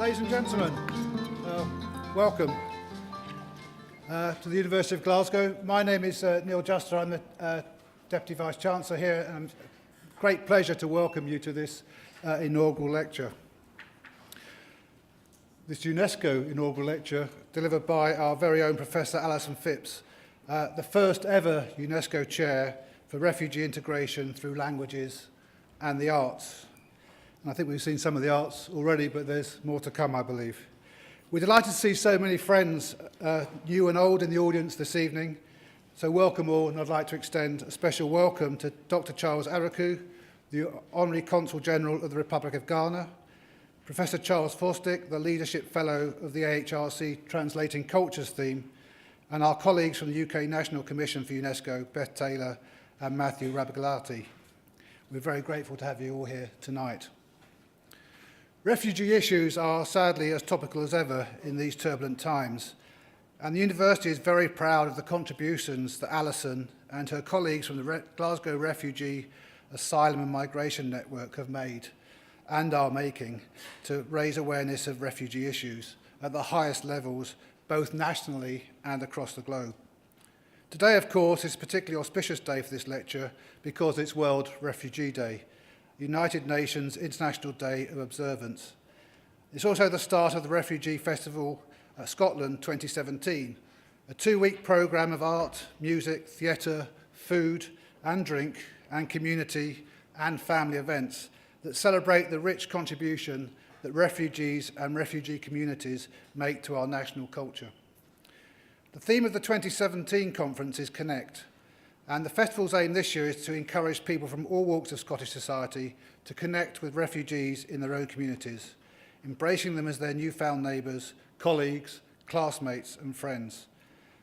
Ladies and gentlemen, welcome to the University of Glasgow. My name is Neil Juster. I'm the Deputy Vice-Chancellor here, and it's a great pleasure to welcome you to this inaugural lecture. This UNESCO inaugural lecture, delivered by our very own Professor Alison Phipps, the first ever UNESCO Chair for Refugee Integration through Languages and the Arts. And I think we've seen some of the arts already, but there's more to come, I believe. We're delighted to see so many friends, new and old, in the audience this evening. So welcome all, and I'd like to extend a special welcome to Dr. Charles Araku, the Honorary Consul General of the Republic of Ghana, Professor Charles Forstick, the Leadership Fellow of the AHRC Translating Cultures theme, and our colleagues from the UK National Commission for UNESCO, Beth Taylor and Matthew Rabagalati. We're very grateful to have you all here tonight. Refugee issues are sadly as topical as ever in these turbulent times, and the university is very proud of the contributions that Alison and her colleagues from the Glasgow Refugee Asylum and Migration Network have made and are making to raise awareness of refugee issues at the highest levels, both nationally and across the globe. Today, of course, is a particularly auspicious day for this lecture because it's World Refugee Day, United Nations International Day of Observance. It's also the start of the Refugee Festival Scotland 2017, a two-week programme of art, music, theatre, food and drink and community and family events that celebrate the rich contribution that refugees and refugee communities make to our national culture. The theme of the 2017 conference is Connect, and the festival's aim this year is to encourage people from all walks of Scottish society to connect with refugees in their own communities, embracing them as their newfound neighbours, colleagues, classmates and friends.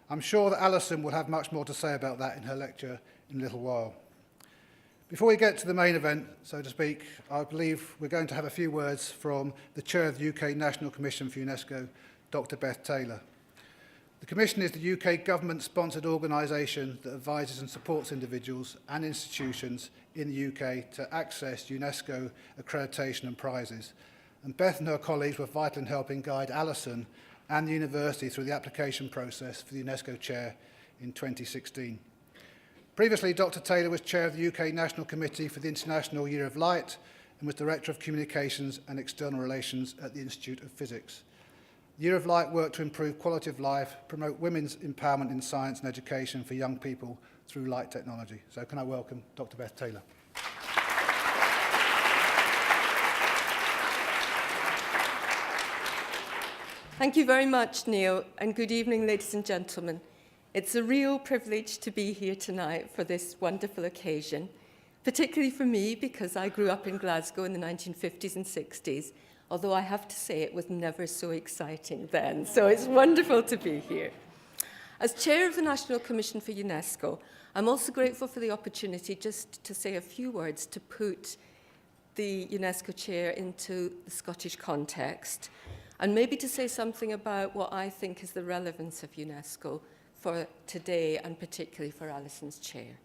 I'm sure that Alison will have much more to say about that in her lecture in a little while. Before we get to the main event, so to speak, I believe we're going to have a few words from the Chair of the UK National Commission for UNESCO, Dr. Beth Taylor. The Commission is the UK government-sponsored organisation that advises and supports individuals and institutions in the UK to access UNESCO accreditation and prizes. And Beth and her colleagues were vital in helping guide Alison and the university through the application process for the UNESCO Chair in 2016. Previously, Dr. Taylor was Chair of the UK National Committee for the International Year of Light and was Director of Communications and External Relations at the Institute of Physics. The Year of Light worked to improve quality of life, promote women's empowerment in science and education for young people through light technology. So can I welcome Dr. Beth Taylor. Thank you very much, Neil, and good evening, ladies and gentlemen. It's a real privilege to be here tonight for this wonderful occasion, particularly for me because I grew up in Glasgow in the 1950s and 60s, although I have to say it was never so exciting then, so it's wonderful to be here. As Chair of the National Commission for UNESCO, I'm also grateful for the opportunity just to say a few words to put the UNESCO Chair into the Scottish context, and maybe to say something about what I think is the relevance of UNESCO for today and particularly for Alison's chair.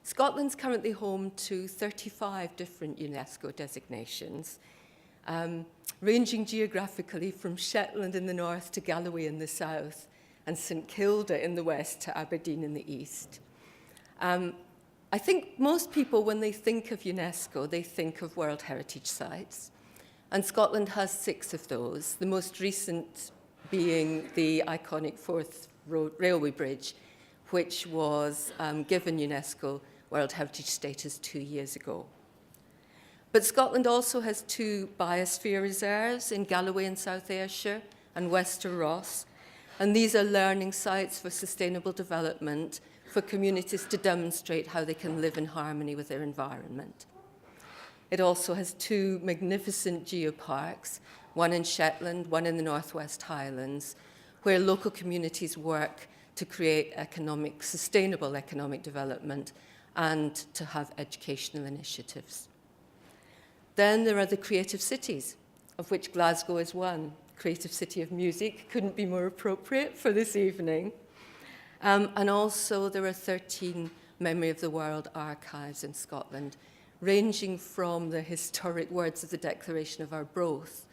Scotland's currently home to 35 different UNESCO designations, ranging geographically from Shetland in the north to Galloway in the south and St Kilda in the west to Aberdeen in the east. I think most people, when they think of UNESCO, they think of World Heritage Sites. And Scotland has 6 of those, the most recent being the iconic Forth Railway Bridge, which was given UNESCO World Heritage status 2 years ago. But Scotland also has 2 biosphere reserves in Galloway in South Ayrshire and Wester Ross, and these are learning sites for sustainable development for communities to demonstrate how they can live in harmony with their environment. It also has 2 magnificent geoparks, one in Shetland, one in the Northwest Highlands, where local communities work to create sustainable economic development and to have educational initiatives. Then there are the creative cities, of which Glasgow is one. Creative City of Music couldn't be more appropriate for this evening. And also there are 13 Memory of the World archives in Scotland, ranging from the historic words of the Declaration of Arbroath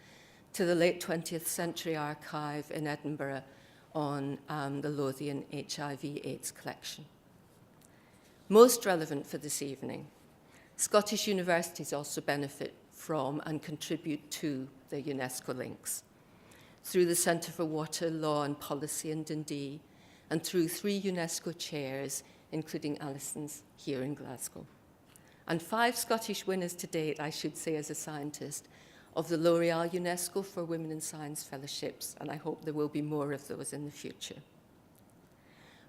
to the late 20th century archive in Edinburgh on the Lothian HIV/AIDS collection. Most relevant for this evening, Scottish universities also benefit from and contribute to the UNESCO links through the Centre for Water, Law and Policy in Dundee and through 3 UNESCO chairs, including Alison's here in Glasgow. And 5 Scottish winners to date, I should say as a scientist, of the L'Oréal UNESCO for Women in Science Fellowships, and I hope there will be more of those in the future.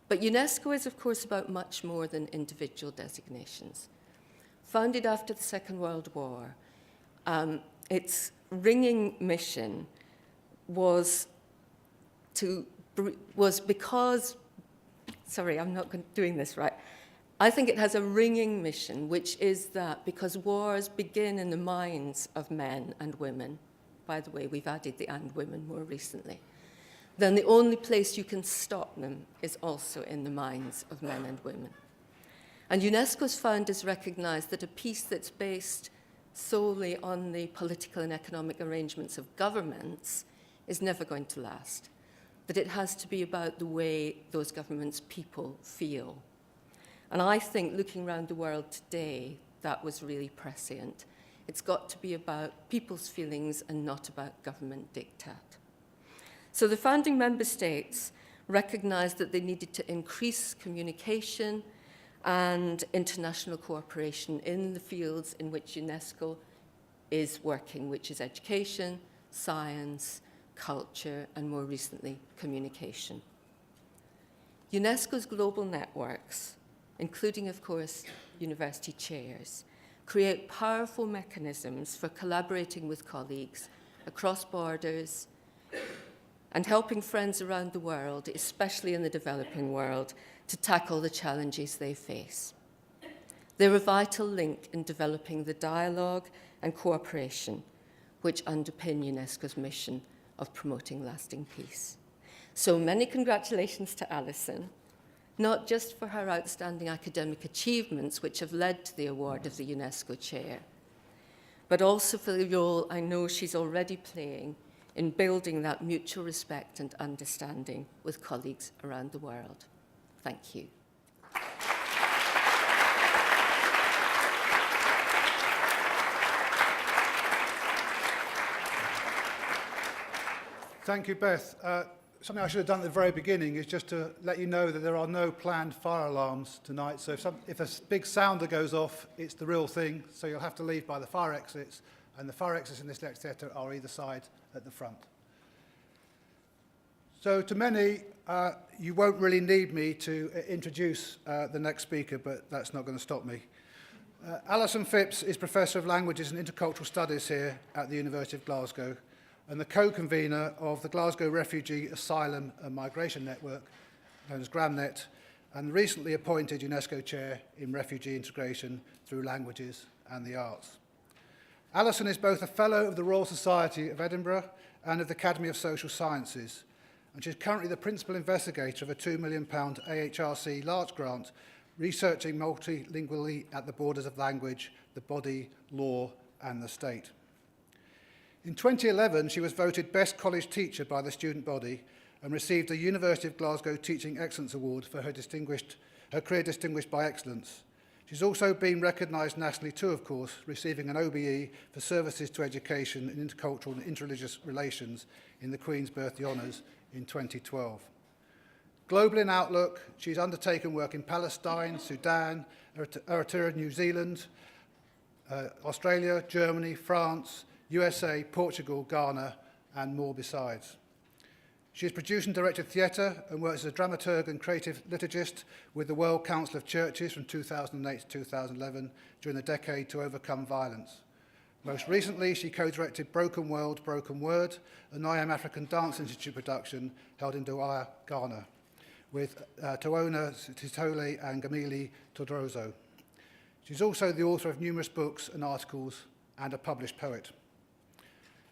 But UNESCO is, of course, about much more than individual designations. Founded after the Second World War, its ringing mission was because, sorry, I'm not doing this right. I think it has a ringing mission, which is that because wars begin in the minds of men and women, by the way, we've added the "and women" more recently, then the only place you can stop them is also in the minds of men and women. And UNESCO's founders recognized that a peace that's based solely on the political and economic arrangements of governments is never going to last, that it has to be about the way those governments' people feel. And I think looking around the world today, that was really prescient. It's got to be about people's feelings and not about government diktat. So the founding member states recognized that they needed to increase communication and international cooperation in the fields in which UNESCO is working, which is education, science, culture, and more recently, communication. UNESCO's global networks, including, of course, university chairs, create powerful mechanisms for collaborating with colleagues across borders and helping friends around the world, especially in the developing world, to tackle the challenges they face. They're a vital link in developing the dialogue and cooperation which underpin UNESCO's mission of promoting lasting peace. So many congratulations to Alison, not just for her outstanding academic achievements, which have led to the award of the UNESCO Chair, but also for the role I know she's already playing in building that mutual respect and understanding with colleagues around the world. Thank you. Thank you, Beth. Something I should have done at the very beginning is just to let you know that there are no planned fire alarms tonight. So if a big sounder goes off, it's the real thing. So you'll have to leave by the fire exits. And the fire exits in this lecture theatre are either side at the front. So to many, you won't really need me to introduce the next speaker, but that's not going to stop me. Alison Phipps is Professor of Languages and Intercultural Studies here at the University of Glasgow and the co-convener of the Glasgow Refugee Asylum and Migration Network, known as GRAMNet, and recently appointed UNESCO Chair in Refugee Integration through Languages and the Arts. Alison is both a Fellow of the Royal Society of Edinburgh and of the Academy of Social Sciences, and she's currently the Principal Investigator of a £2 million AHRC large grant researching multilingually at the borders of language, the body, law, and the state. In 2011, she was voted Best College Teacher by the student body and received a University of Glasgow Teaching Excellence Award for her career distinguished by excellence. She's also been recognised nationally too, of course, receiving an OBE for services to education in intercultural and interreligious relations in the Queen's Birthday Honours in 2012. Global in outlook, she's undertaken work in Palestine, Sudan, Eritrea, New Zealand, Australia, Germany, France, USA, Portugal, Ghana, and more besides. She has produced and directed theatre and works as a dramaturg and creative liturgist with the World Council of Churches from 2008 to 2011 during the Decade to Overcome Violence. Most recently, she co-directed Broken World, Broken Word, a NIAM African Dance Institute production held in Douala, Ghana, with Tawona, Sithole, and Gameli, Tordzro. She's also the author of numerous books and articles and a published poet.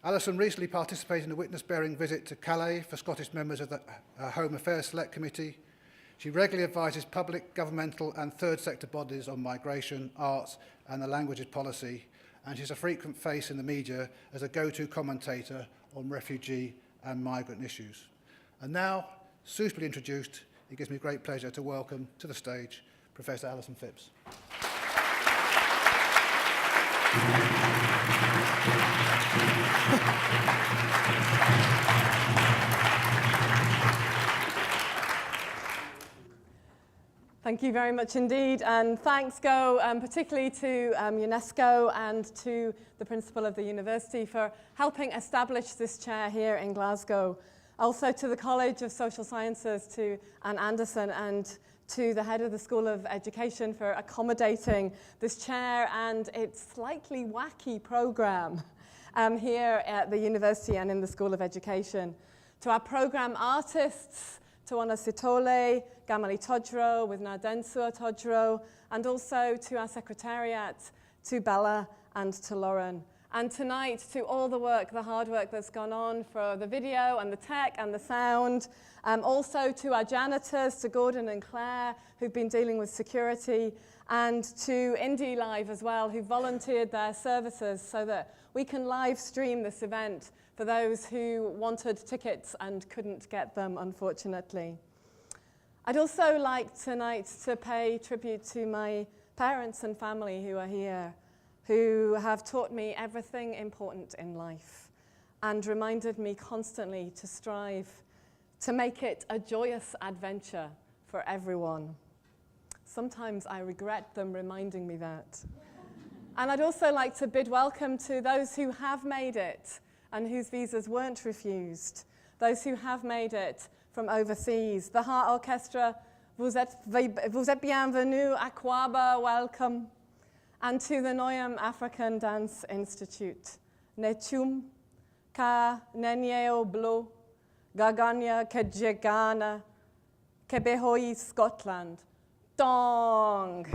Alison recently participated in a witness-bearing visit to Calais for Scottish members of the Home Affairs Select Committee. She regularly advises public, governmental and third sector bodies on migration, arts and the languages policy, and she's a frequent face in the media as a go-to commentator on refugee and migrant issues. And now, suitably introduced, it gives me great pleasure to welcome to the stage Professor Alison Phipps. Thank you very much indeed, and thanks go particularly to UNESCO and to the principal of the university for helping establish this chair here in Glasgow. Also to the College of Social Sciences, to Anne Anderson, and to the head of the School of Education for accommodating this chair and its slightly wacky programme here at the university and in the School of Education. To our programme artists, Tawona Sithole, Gameli Tordzro with Nardensua Tordzro, and also to our secretariat, to Bella and to Lauren. And tonight, to all the work, the hard work that's gone on for the video and the tech and the sound. Also to our janitors, to Gordon and Claire, who've been dealing with security, and to Indie Live as well, who volunteered their services so that we can live stream this event for those who wanted tickets and couldn't get them, unfortunately. I'd also like tonight to pay tribute to my parents and family who are here, who have taught me everything important in life and reminded me constantly to strive to make it a joyous adventure for everyone. Sometimes I regret them reminding me that. And I'd also like to bid welcome to those who have made it and whose visas weren't refused, those who have made it from overseas. The Heart Orchestra, vous êtes bienvenue, Akwaba, welcome. And to the Noyam African Dance Institute, Nechum, Ka Nenyeo Blo, Gaganya Kejegana, Kebehoi, Scotland, Dong.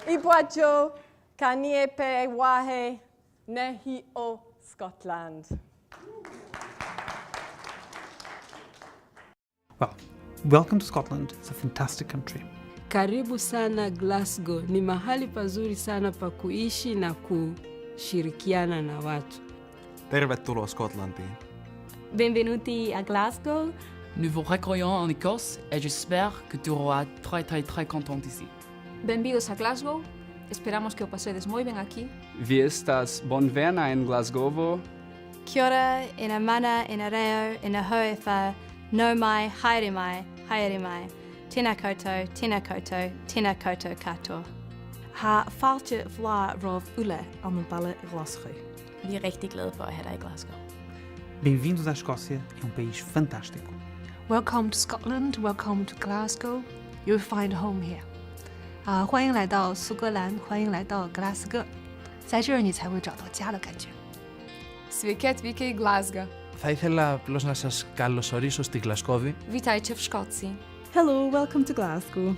Ibwajo, Kaniepe Wahe, Nehi O, Scotland. Well, welcome to Scotland. It's a fantastic country. Karibu sana Glasgow. Ni mahali pazuri sana pa kuishi na kushirikiana na watu. Tervetuloa Skotlantiin. Benvenuti a Glasgow. Nous vous recueillons en Écosse et j'espère que tu seras très content ici. Benvidos a Glasgow. Esperamos que o pasedes moi ben aquí. Vi estas bonvena en Glasgow. Kia ora, ina mana, ina reo, ina hoefa, no mai, haere mai, haere mai. Tēnā koutou, tēnā koutou, tēnā koutou katoa. Ha faaltje vla rov ule aan de ballen Glasgow. Vi er rigtig glade for at have dig i Glasgow. Bem-vindos à Escócia, é país fantástico. Welcome to Scotland, welcome to Glasgow. You'll find home here. 欢迎来到苏格兰，欢迎来到格拉斯哥，在这儿你才会找到家的感觉。Sveiki atvykę į Glasgow. Θα ήθελα απλώς να σας καλωσορίσω στη Γλασκόβη. Witajcie w Szkocji. Hello, welcome to Glasgow.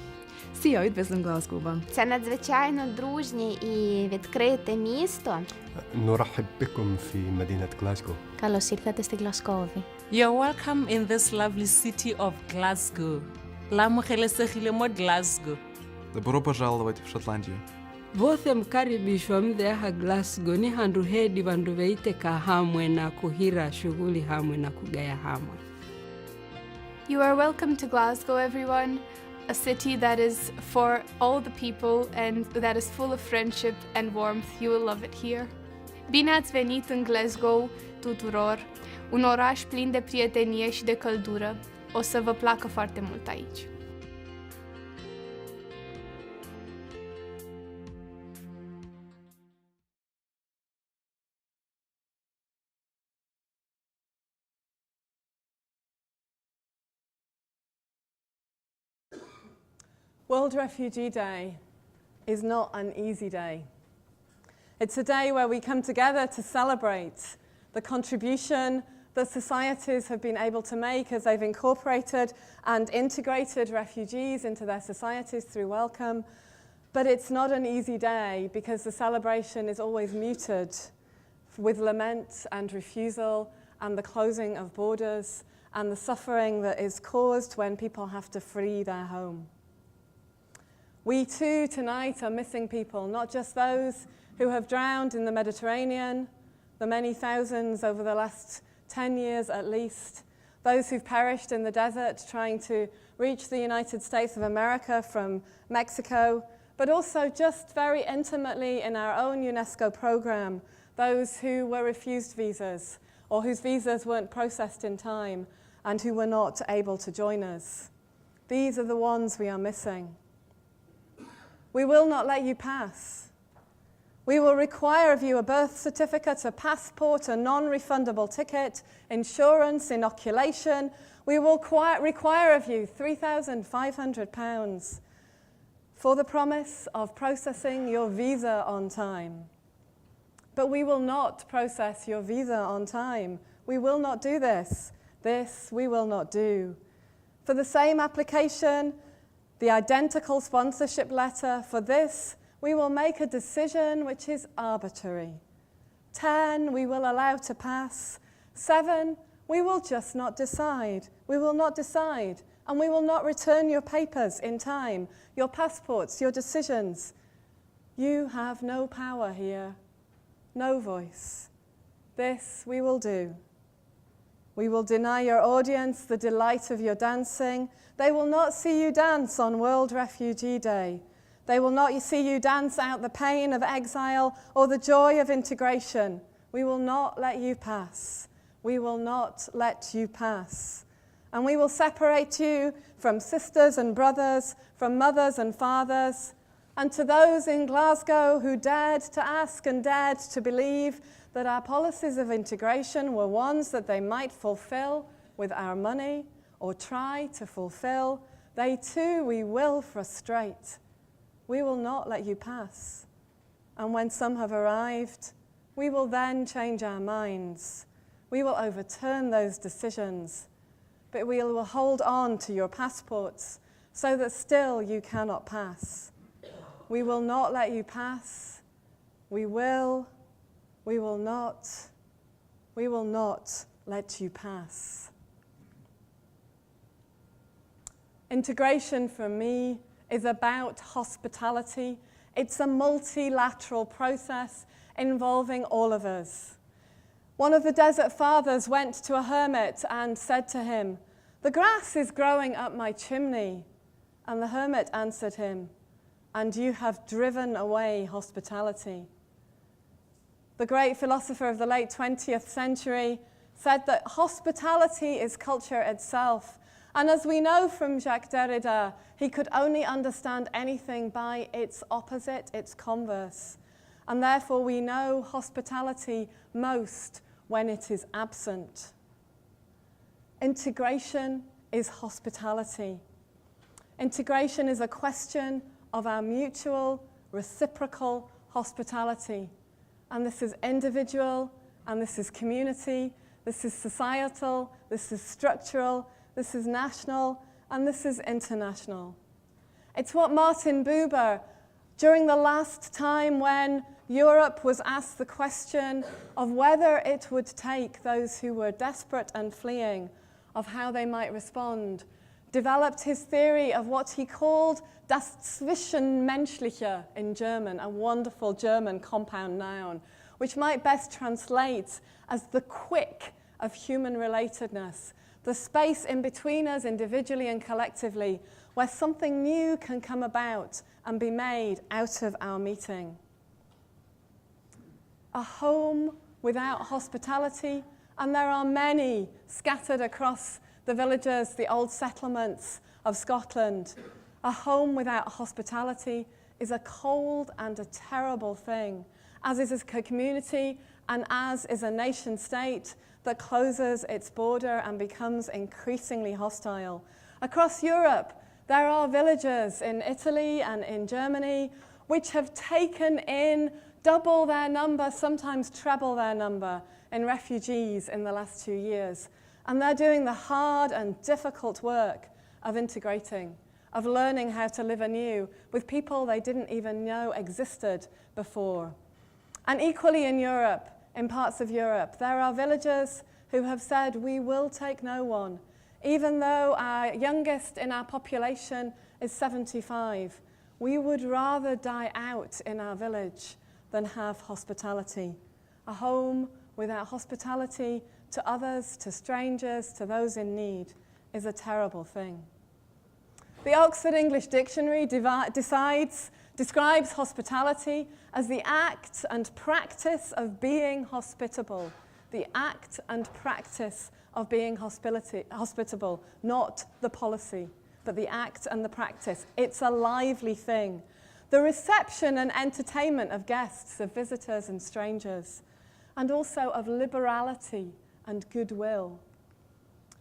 Всі відвезли Glasgow. Це надзвичайно дружнє і відкрите місто. نرحب بكم في مدينة غلاسكو. Καλώς ήρθατε στη Γλασκόβη. You're welcome in this lovely city of Glasgow. Ламухелесехиле мо Glasgow. Добро пожаловать в Шотландию. Vothe mkaribishwa mdheha Glasgow ni handu hedi vandu veiteka hamwe na kuhira shughuli hamwe na kugaya hamwe. You are welcome to Glasgow, everyone, a city that is for all the people and that is full of friendship and warmth. You will love it here. Bine ați venit în Glasgow tuturor, un oraș plin de prietenie și de căldură. O să vă placă foarte mult aici. World Refugee Day is not an easy day. It's a day where we come together to celebrate the contribution that societies have been able to make as they've incorporated and integrated refugees into their societies through welcome. But it's not an easy day because the celebration is always muted with lament and refusal and the closing of borders and the suffering that is caused when people have to flee their home. We too tonight are missing people, not just those who have drowned in the Mediterranean, the many thousands over the last 10 years at least, those who've perished in the desert trying to reach the United States of America from Mexico, but also just very intimately in our own UNESCO program, those who were refused visas or whose visas weren't processed in time and who were not able to join us. These are the ones we are missing. We will not let you pass. We will require of you a birth certificate, a passport, a non-refundable ticket, insurance, inoculation. We will require of you £3,500 for the promise of processing your visa on time. But we will not process your visa on time. We will not do this. This we will not do. For the same application, the identical sponsorship letter, for this, we will make a decision which is arbitrary. 10, we will allow to pass. 7, we will just not decide. We will not decide, and we will not return your papers in time, your passports, your decisions. You have no power here, no voice. This we will do. We will deny your audience the delight of your dancing. They will not see you dance on World Refugee Day. They will not see you dance out the pain of exile or the joy of integration. We will not let you pass. We will not let you pass. And we will separate you from sisters and brothers, from mothers and fathers. And to those in Glasgow who dared to ask and dared to believe that our policies of integration were ones that they might fulfill with our money or try to fulfill, they too we will frustrate. We will not let you pass. And when some have arrived, we will then change our minds. We will overturn those decisions, but we will hold on to your passports so that still you cannot pass. We will not let you pass. We will not let you pass. Integration for me is about hospitality. It's a multilateral process involving all of us. One of the desert fathers went to a hermit and said to him, "The grass is growing up my chimney." And the hermit answered him, "And you have driven away hospitality." The great philosopher of the late 20th century said that hospitality is culture itself. And as we know from Jacques Derrida, he could only understand anything by its opposite, its converse. And therefore we know hospitality most when it is absent. Integration is hospitality. Integration is a question of our mutual, reciprocal hospitality. And this is individual, and this is community, this is societal, this is structural, this is national, and this is international. It's what Martin Buber, during the last time when Europe was asked the question of whether it would take those who were desperate and fleeing, of how they might respond, developed his theory of what he called das Zwischenmenschliche in German, a wonderful German compound noun, which might best translate as the quick of human relatedness, the space in between us individually and collectively, where something new can come about and be made out of our meeting. A home without hospitality, and there are many scattered across the villages, the old settlements of Scotland. A home without hospitality is a cold and a terrible thing, as is a community and as is a nation state that closes its border and becomes increasingly hostile. Across Europe, there are villages in Italy and in Germany which have taken in double their number, sometimes treble their number, in refugees in the last 2 years. And they're doing the hard and difficult work of integrating, of learning how to live anew with people they didn't even know existed before. And equally in Europe, in parts of Europe, there are villagers who have said, we will take no one. Even though our youngest in our population is 75, We would rather die out in our village than have hospitality. A home without hospitality to others, to strangers, to those in need is a terrible thing. The Oxford English Dictionary describes hospitality as the act and practice of being hospitable. The act and practice of being hospitable, not the policy, but the act and the practice. It's a lively thing. The reception and entertainment of guests, of visitors and strangers, and also of liberality and goodwill.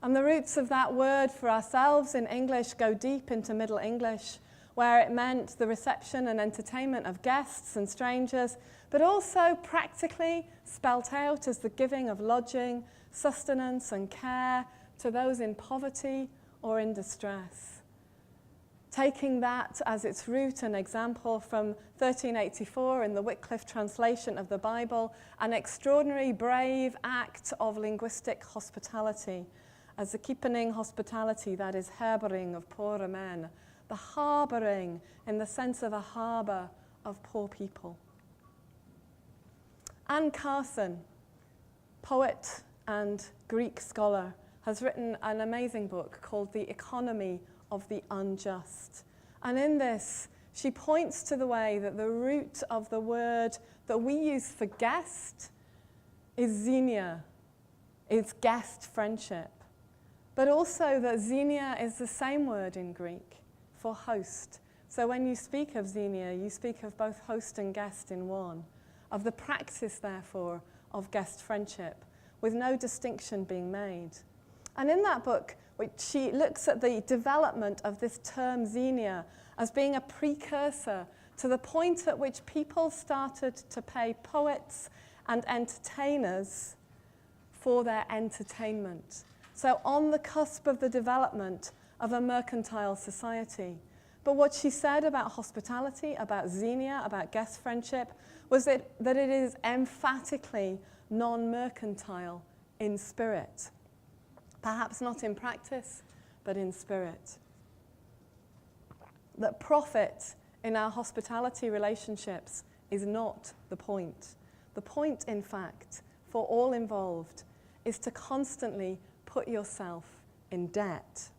And the roots of that word for ourselves in English go deep into Middle English, where it meant the reception and entertainment of guests and strangers, but also practically spelt out as the giving of lodging, sustenance and care to those in poverty or in distress. Taking that as its root and example from 1384 in the Wycliffe translation of the Bible, an extraordinary brave act of linguistic hospitality, as the keeping hospitality, that is harbouring of poorer men, the harbouring in the sense of a harbour of poor people. Anne Carson, poet and Greek scholar, has written an amazing book called The Economy of the Unjust. And in this, she points to the way that the root of the word that we use for guest is xenia, is guest friendship. But also that xenia is the same word in Greek for host. So when you speak of xenia, you speak of both host and guest in one, of the practice, therefore, of guest friendship, with no distinction being made. And in that book, which she looks at the development of this term xenia as being a precursor to the point at which people started to pay poets and entertainers for their entertainment. So on the cusp of the development of a mercantile society. But what she said about hospitality, about xenia, about guest friendship, was that it is emphatically non-mercantile in spirit. Perhaps not in practice, but in spirit. That profit in our hospitality relationships is not the point. The point, in fact, for all involved, is to constantly put yourself in debt.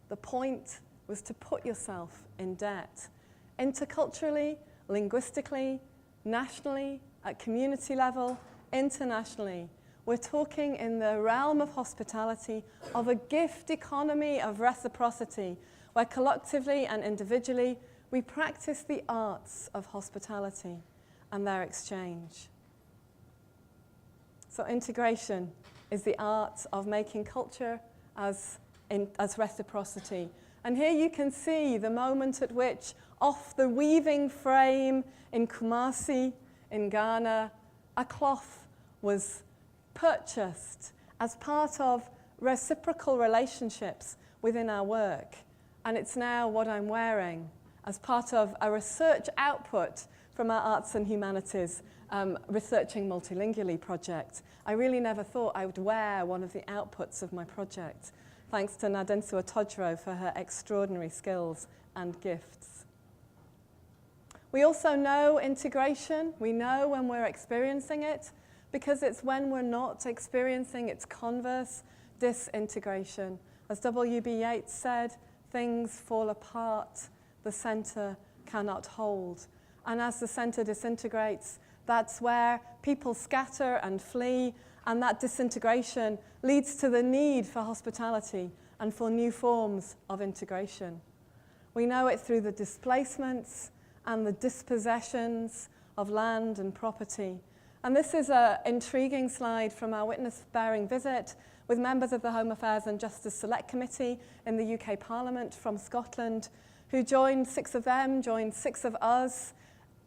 The point was to put yourself in debt, interculturally, linguistically, nationally, at community level, internationally. We're talking in the realm of hospitality of a gift economy of reciprocity, where collectively and individually we practice the arts of hospitality and their exchange. So integration is the art of making culture as reciprocity. And here you can see the moment at which, off the weaving frame in Kumasi, in Ghana, a cloth was purchased as part of reciprocal relationships within our work. And it's now what I'm wearing as part of a research output from our Arts and Humanities Researching Multilingually project. I really never thought I would wear one of the outputs of my project, thanks to Nadensua Tordzro for her extraordinary skills and gifts. We also know integration. We know when we're experiencing it, because it's when we're not experiencing its converse, disintegration. As W.B. Yeats said, things fall apart, the center cannot hold. And as the center disintegrates, that's where people scatter and flee, and that disintegration leads to the need for hospitality and for new forms of integration. We know it through the displacements and the dispossessions of land and property. And this is an intriguing slide from our witness-bearing visit with members of the Home Affairs and Justice Select Committee in the UK Parliament from Scotland, who joined, 6 of them, joined 6 of us,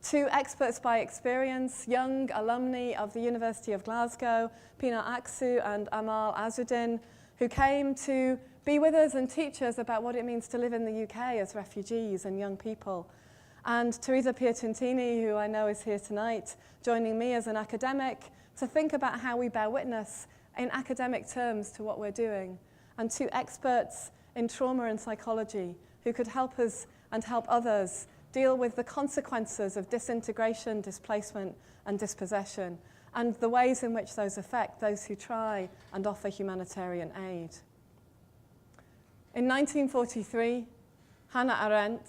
2 experts by experience, young alumni of the University of Glasgow, Pina Aksu and Amal Azuddin, who came to be with us and teach us about what it means to live in the UK as refugees and young people. And Teresa Piertintini, who I know is here tonight, joining me as an academic to think about how we bear witness in academic terms to what we're doing. And 2 experts in trauma and psychology who could help us and help others deal with the consequences of disintegration, displacement, and dispossession, and the ways in which those affect those who try and offer humanitarian aid. In 1943, Hannah Arendt,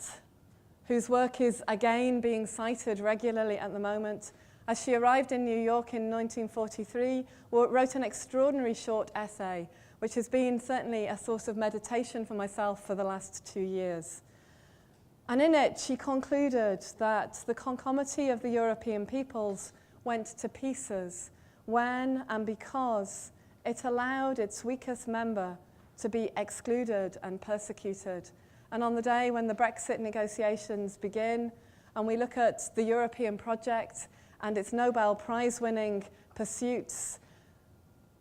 whose work is again being cited regularly at the moment, as she arrived in New York in 1943, wrote an extraordinary short essay, which has been certainly a source of meditation for myself for the last 2 years. And in it, she concluded that the concomity of the European peoples went to pieces when and because it allowed its weakest member to be excluded and persecuted. And on the day when the Brexit negotiations begin, and we look at the European project and its Nobel Prize-winning pursuits,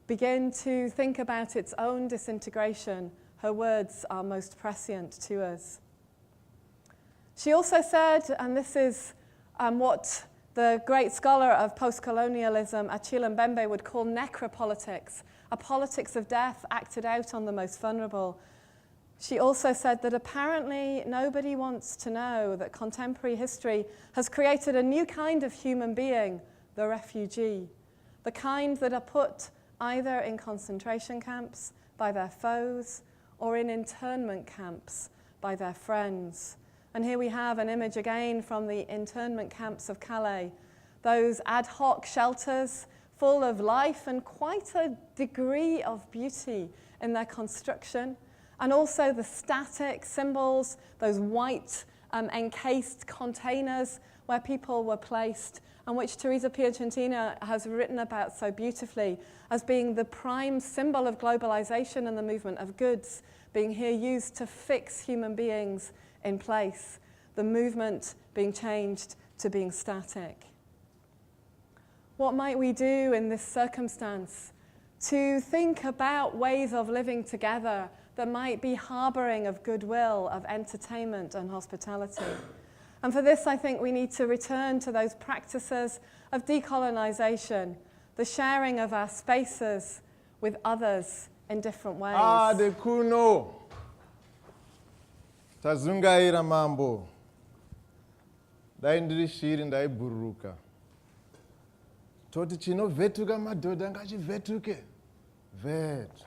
begin to think about its own disintegration, her words are most prescient to us. She also said, and this is what the great scholar of post-colonialism, Achille Mbembe, would call necropolitics, a politics of death acted out on the most vulnerable. She also said that apparently nobody wants to know that contemporary history has created a new kind of human being, the refugee, the kind that are put either in concentration camps by their foes or in internment camps by their friends. And here we have an image again from the internment camps of Calais, those ad hoc shelters full of life and quite a degree of beauty in their construction, and also the static symbols, those white encased containers where people were placed, and which Teresa Piacentina has written about so beautifully as being the prime symbol of globalization and the movement of goods, being here used to fix human beings in place, the movement being changed to being static. What might we do in this circumstance to think about ways of living together that might be harboring of goodwill, of entertainment and hospitality? And for this, I think we need to return to those practices of decolonization, the sharing of our spaces with others in different ways. De kuno. Tazungaira mambo. Daindiri shiri ndai buruka. Toti chino vetuka madhodha ngachivetuke. Vetu.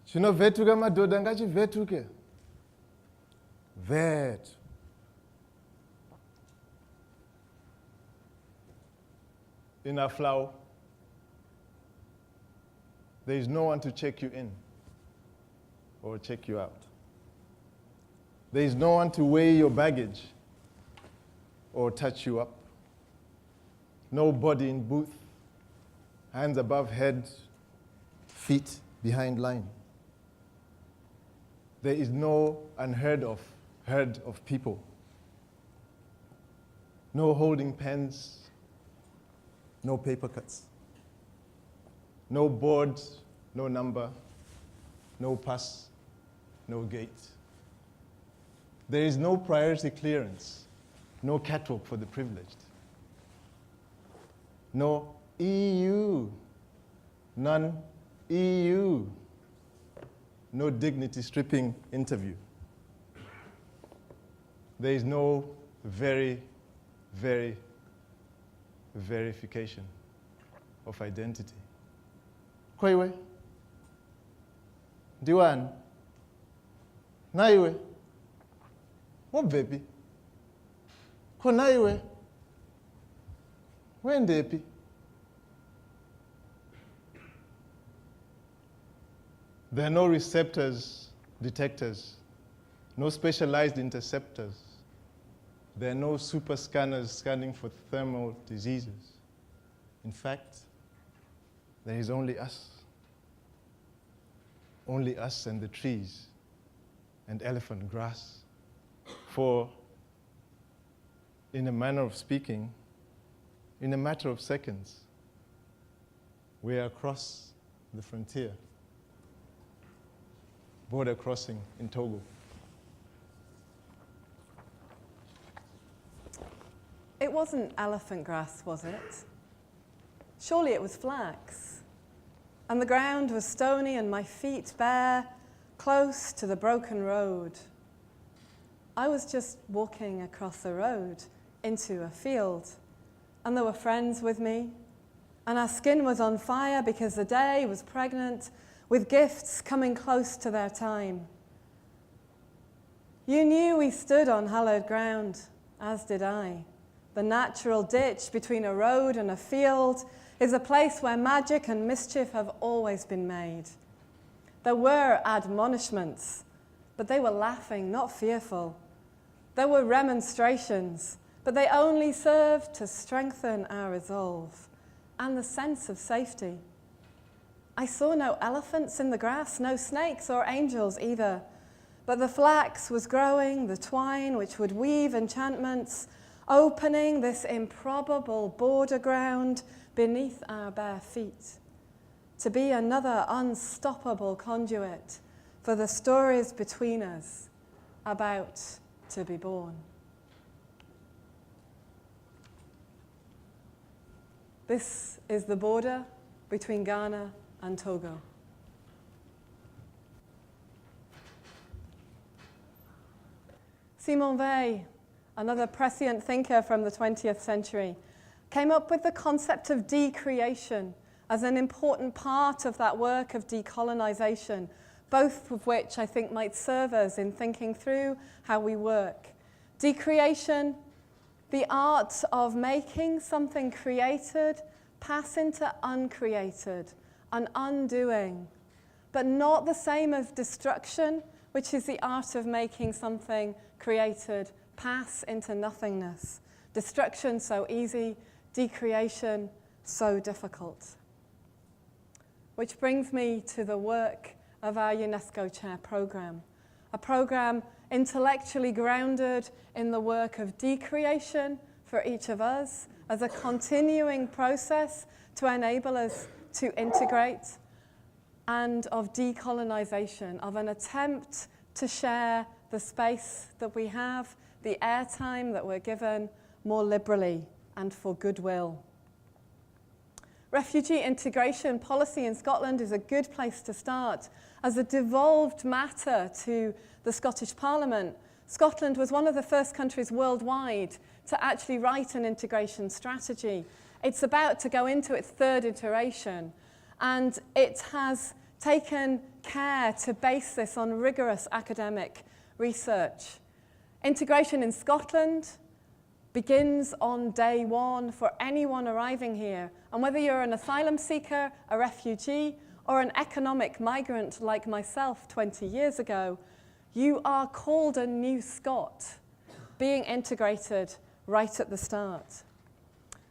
Chino vetuka madhodha ngachivetuke. Vetu. In a flower, there is no one to check you in or check you out. There is no one to weigh your baggage or touch you up. Nobody in booth, hands above head, feet behind line. There is no unheard of herd of people. No holding pens, no paper cuts. No board, no number, no pass, no gate. There is no priority clearance, no catwalk for the privileged. No EU, none EU. No dignity stripping interview. There is no verification of identity. Kwaiwe, Diwan, Naiwe, Mobvepi, Konaiwe, Wendepi. There are no receptors, detectors, no specialized interceptors. There are no super scanners scanning for thermal diseases. In fact, there is only us. Only us and the trees and elephant grass. For, in a manner of speaking, in a matter of seconds, we are across the frontier, border crossing in Togo. It wasn't elephant grass, was it? Surely it was flax. And the ground was stony and my feet bare, close to the broken road. I was just walking across the road into a field, and there were friends with me, and our skin was on fire because the day was pregnant with gifts coming close to their time. You knew we stood on hallowed ground, as did I. The natural ditch between a road and a field is a place where magic and mischief have always been made. There were admonishments, but they were laughing, not fearful. There were remonstrations, but they only served to strengthen our resolve and the sense of safety. I saw no elephants in the grass, no snakes or angels either, but the flax was growing, the twine which would weave enchantments, opening this improbable border ground beneath our bare feet, to be another unstoppable conduit for the stories between us about to be born. This is the border between Ghana and Togo. Simone Weil, another prescient thinker from the 20th century, came up with the concept of decreation as an important part of that work of decolonization, both of which I think might serve us in thinking through how we work. Decreation, the art of making something created pass into uncreated, an undoing, but not the same as destruction, which is the art of making something created pass into nothingness. Destruction so easy, decreation so difficult. Which brings me to the work of our UNESCO Chair program, a program intellectually grounded in the work of decreation for each of us as a continuing process to enable us to integrate, and of decolonization, of an attempt to share the space that we have, the airtime that we're given more liberally and for goodwill. Refugee integration policy in Scotland is a good place to start. As a devolved matter to the Scottish Parliament, Scotland was one of the first countries worldwide to actually write an integration strategy. It's about to go into its third iteration, and it has taken care to base this on rigorous academic research. Integration in Scotland begins on day one for anyone arriving here. And whether you're an asylum seeker, a refugee, or an economic migrant like myself 20 years ago, you are called a new Scot, being integrated right at the start.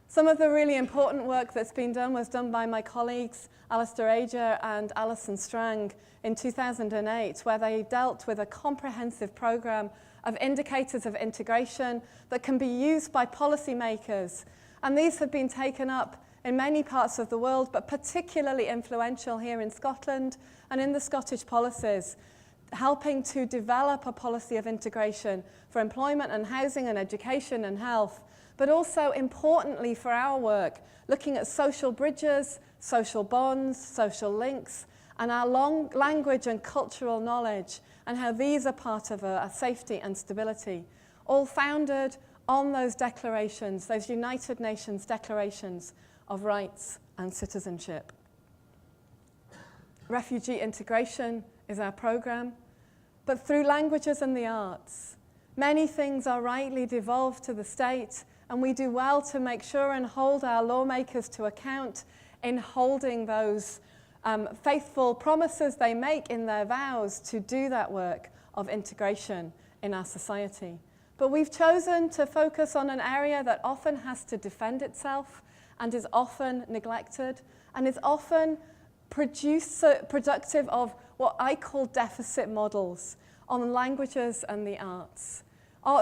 Some of the really important work that's been done was done by my colleagues, Alistair Ager and Alison Strang, in 2008, where they dealt with a comprehensive program of indicators of integration that can be used by policymakers. And these have been taken up in many parts of the world, but particularly influential here in Scotland and in the Scottish policies, helping to develop a policy of integration for employment and housing and education and health, but also importantly for our work, looking at social bridges, social bonds, social links, and our long language and cultural knowledge, and how these are part of a safety and stability, all founded on those declarations, those United Nations declarations of rights and citizenship. Refugee integration is our program, but through languages and the arts, many things are rightly devolved to the state, and we do well to make sure and hold our lawmakers to account in holding those faithful promises they make in their vows to do that work of integration in our society. But we've chosen to focus on an area that often has to defend itself and is often neglected and is often productive of what I call deficit models on languages and the arts.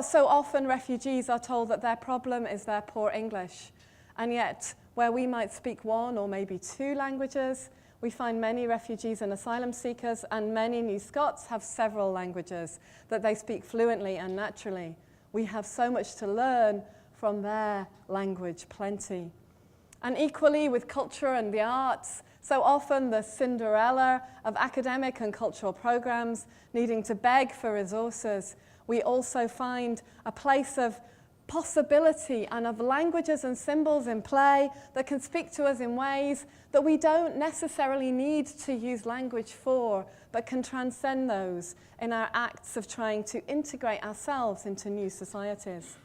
So often refugees are told that their problem is their poor English, and yet where we might speak one or maybe two languages, we find many refugees and asylum seekers and many new Scots have several languages that they speak fluently and naturally. We have so much to learn from their language plenty. And equally with culture and the arts, so often the Cinderella of academic and cultural programs needing to beg for resources, we also find a place of possibility and of languages and symbols in play that can speak to us in ways that we don't necessarily need to use language for, but can transcend those in our acts of trying to integrate ourselves into new societies.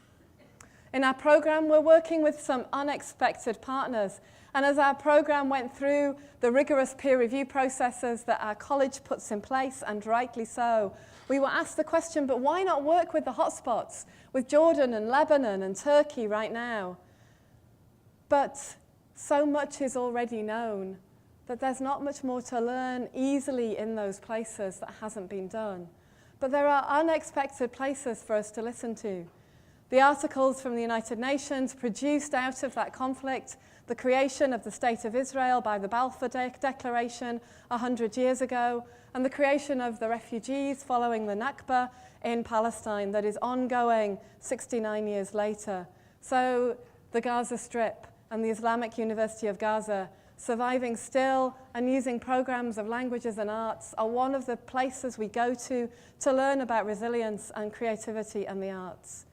In our program, we're working with some unexpected partners, and as our program went through the rigorous peer review processes that our college puts in place, and rightly so, we were asked the question, but why not work with the hotspots, with Jordan and Lebanon and Turkey right now? But so much is already known that there's not much more to learn easily in those places that hasn't been done. But there are unexpected places for us to listen to. The articles from the United Nations produced out of that conflict, the creation of the State of Israel by the Balfour Declaration 100 years ago, and the creation of the refugees following the Nakba in Palestine that is ongoing 69 years later. So the Gaza Strip and the Islamic University of Gaza, surviving still and using programs of languages and arts, are one of the places we go to learn about resilience and creativity and the arts.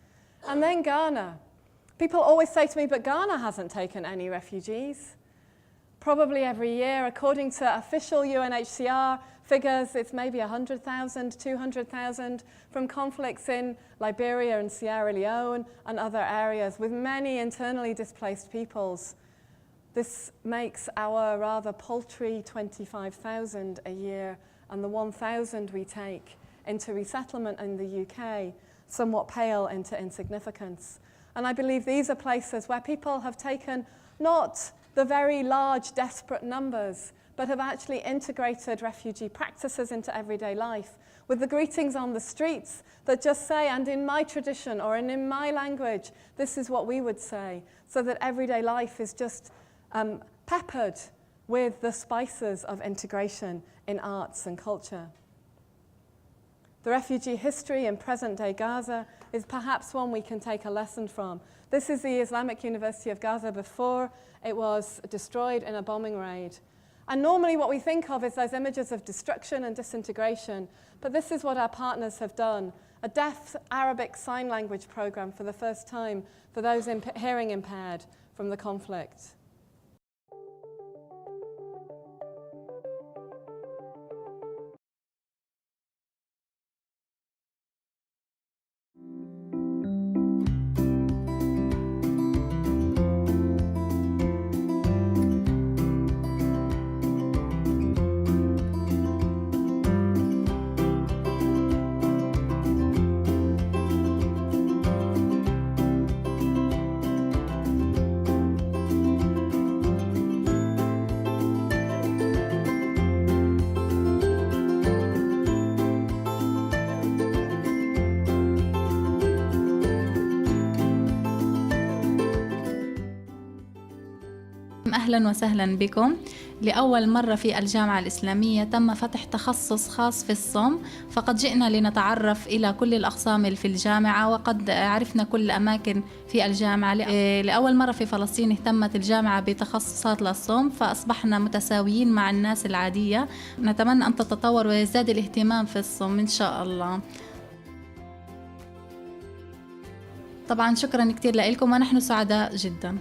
And then Ghana. People always say to me, but Ghana hasn't taken any refugees. Probably every year, according to official UNHCR figures, it's maybe 100,000, 200,000 from conflicts in Liberia and Sierra Leone and other areas with many internally displaced peoples. This makes our rather paltry 25,000 a year and the 1,000 we take into resettlement in the UK somewhat pale into insignificance. And I believe these are places where people have taken not the very large, desperate numbers, but have actually integrated refugee practices into everyday life with the greetings on the streets that just say, and in my tradition or in my language, this is what we would say, so that everyday life is just peppered with the spices of integration in arts and culture. The refugee history in present-day Gaza is perhaps one we can take a lesson from. This is the Islamic University of Gaza before it was destroyed in a bombing raid. And normally what we think of is those images of destruction and disintegration, but this is what our partners have done. A deaf Arabic Sign Language program for the first time for those hearing impaired from the conflict. أهلا وسهلا بكم. لأول مرة في الجامعة الإسلامية تم فتح تخصص خاص في الصم، فقد جئنا لنتعرف إلى كل الأقسام في الجامعة، وقد عرفنا كل الأماكن في الجامعة. لأول مرة في فلسطين اهتمت الجامعة بتخصصات للصم، فأصبحنا متساويين مع الناس العادية. نتمنى أن تتطور ويزداد الاهتمام في الصم إن شاء الله. طبعا شكرا كتير لكم ونحن سعداء جدا.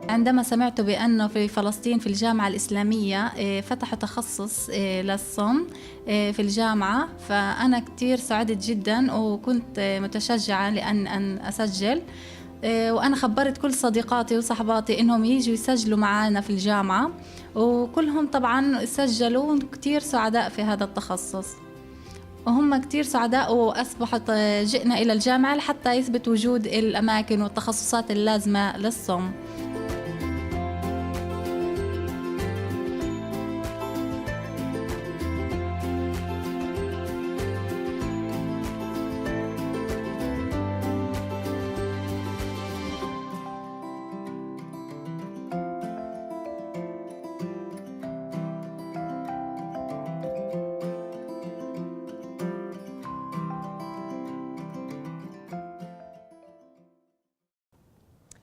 عندما سمعت بأنه في فلسطين في الجامعة الإسلامية فتحوا تخصص للصم في الجامعة، فأنا كتير سعدت جدا وكنت متشجعة أن أسجل، وأنا خبرت كل صديقاتي وصحباتي إنهم يجوا يسجلوا معنا في الجامعة، وكلهم طبعا سجلوا كتير سعداء في هذا التخصص، وهم كتير سعداء. وأصبحت جئنا إلى الجامعة لحتى يثبت وجود الأماكن والتخصصات اللازمة للصم.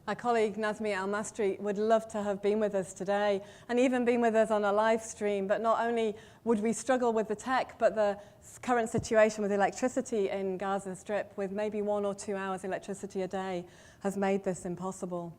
Our colleague Nazmi Al-Mastri would love to have been with us today and even been with us on a live stream, but not only would we struggle with the tech, but the current situation with electricity in Gaza Strip with maybe 1 or 2 hours electricity a day has made this impossible.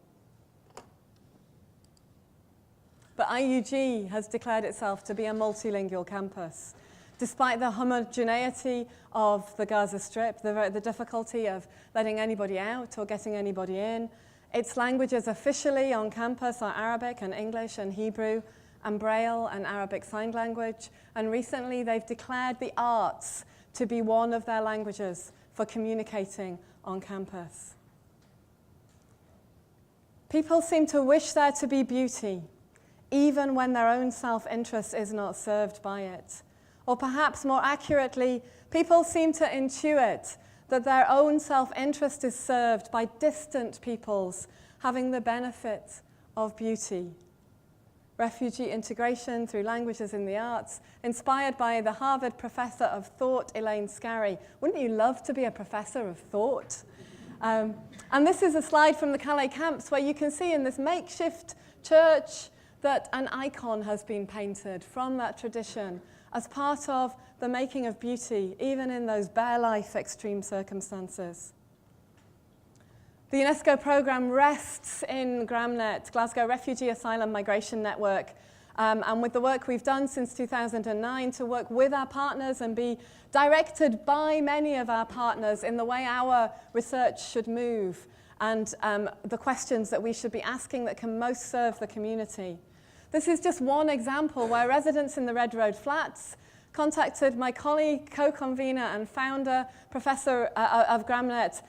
But IUG has declared itself to be a multilingual campus. Despite the homogeneity of the Gaza Strip, the difficulty of letting anybody out or getting anybody in, its languages officially on campus are Arabic and English and Hebrew and Braille and Arabic Sign Language. And recently they've declared the arts to be one of their languages for communicating on campus. People seem to wish there to be beauty, even when their own self-interest is not served by it. Or perhaps more accurately, people seem to intuit that their own self-interest is served by distant peoples having the benefit of beauty. Refugee integration through languages in the arts, inspired by the Harvard professor of thought, Elaine Scarry. Wouldn't you love to be a professor of thought? And this is a slide from the Calais camps where you can see in this makeshift church that an icon has been painted from that tradition as part of the making of beauty, even in those bare life extreme circumstances. The UNESCO programme rests in GramNet, Glasgow Refugee Asylum Migration Network, and with the work we've done since 2009 to work with our partners and be directed by many of our partners in the way our research should move and the questions that we should be asking that can most serve the community. This is just one example where residents in the Red Road Flats contacted my colleague, co-convener and founder, professor of GramNet,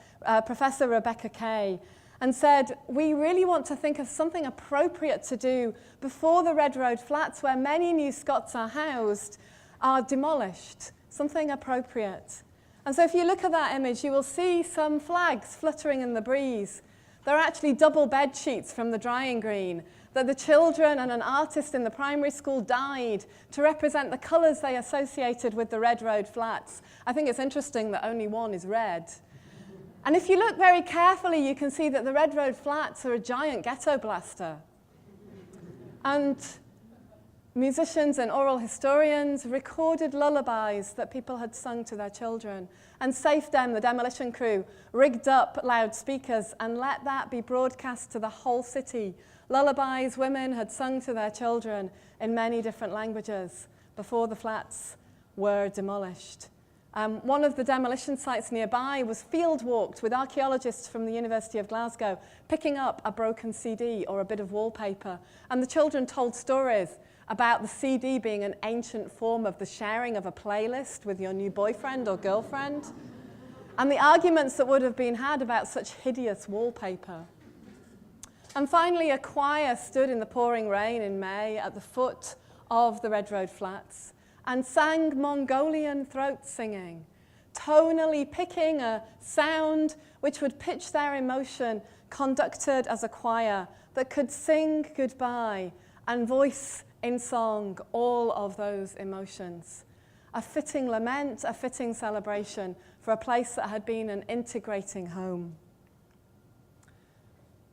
Professor Rebecca Kay, and said, we really want to think of something appropriate to do before the Red Road Flats, where many New Scots are housed, are demolished, something appropriate. And so if you look at that image, you will see some flags fluttering in the breeze. They're actually double bed sheets from the drying green that the children and an artist in the primary school dyed to represent the colours they associated with the Red Road Flats. I think it's interesting that only one is red. And if you look very carefully, you can see that the Red Road Flats are a giant ghetto blaster. And musicians and oral historians recorded lullabies that people had sung to their children. And SafeDem, the demolition crew, rigged up loudspeakers and let that be broadcast to the whole city. Lullabies women had sung to their children in many different languages before the flats were demolished. One of the demolition sites nearby was field walked with archaeologists from the University of Glasgow picking up a broken CD or a bit of wallpaper. And the children told stories about the CD being an ancient form of the sharing of a playlist with your new boyfriend or girlfriend, and the arguments that would have been had about such hideous wallpaper. And finally, a choir stood in the pouring rain in May at the foot of the Red Road Flats and sang Mongolian throat singing, tonally picking a sound which would pitch their emotion, conducted as a choir that could sing goodbye and voice in song all of those emotions. A fitting lament, a fitting celebration for a place that had been an integrating home.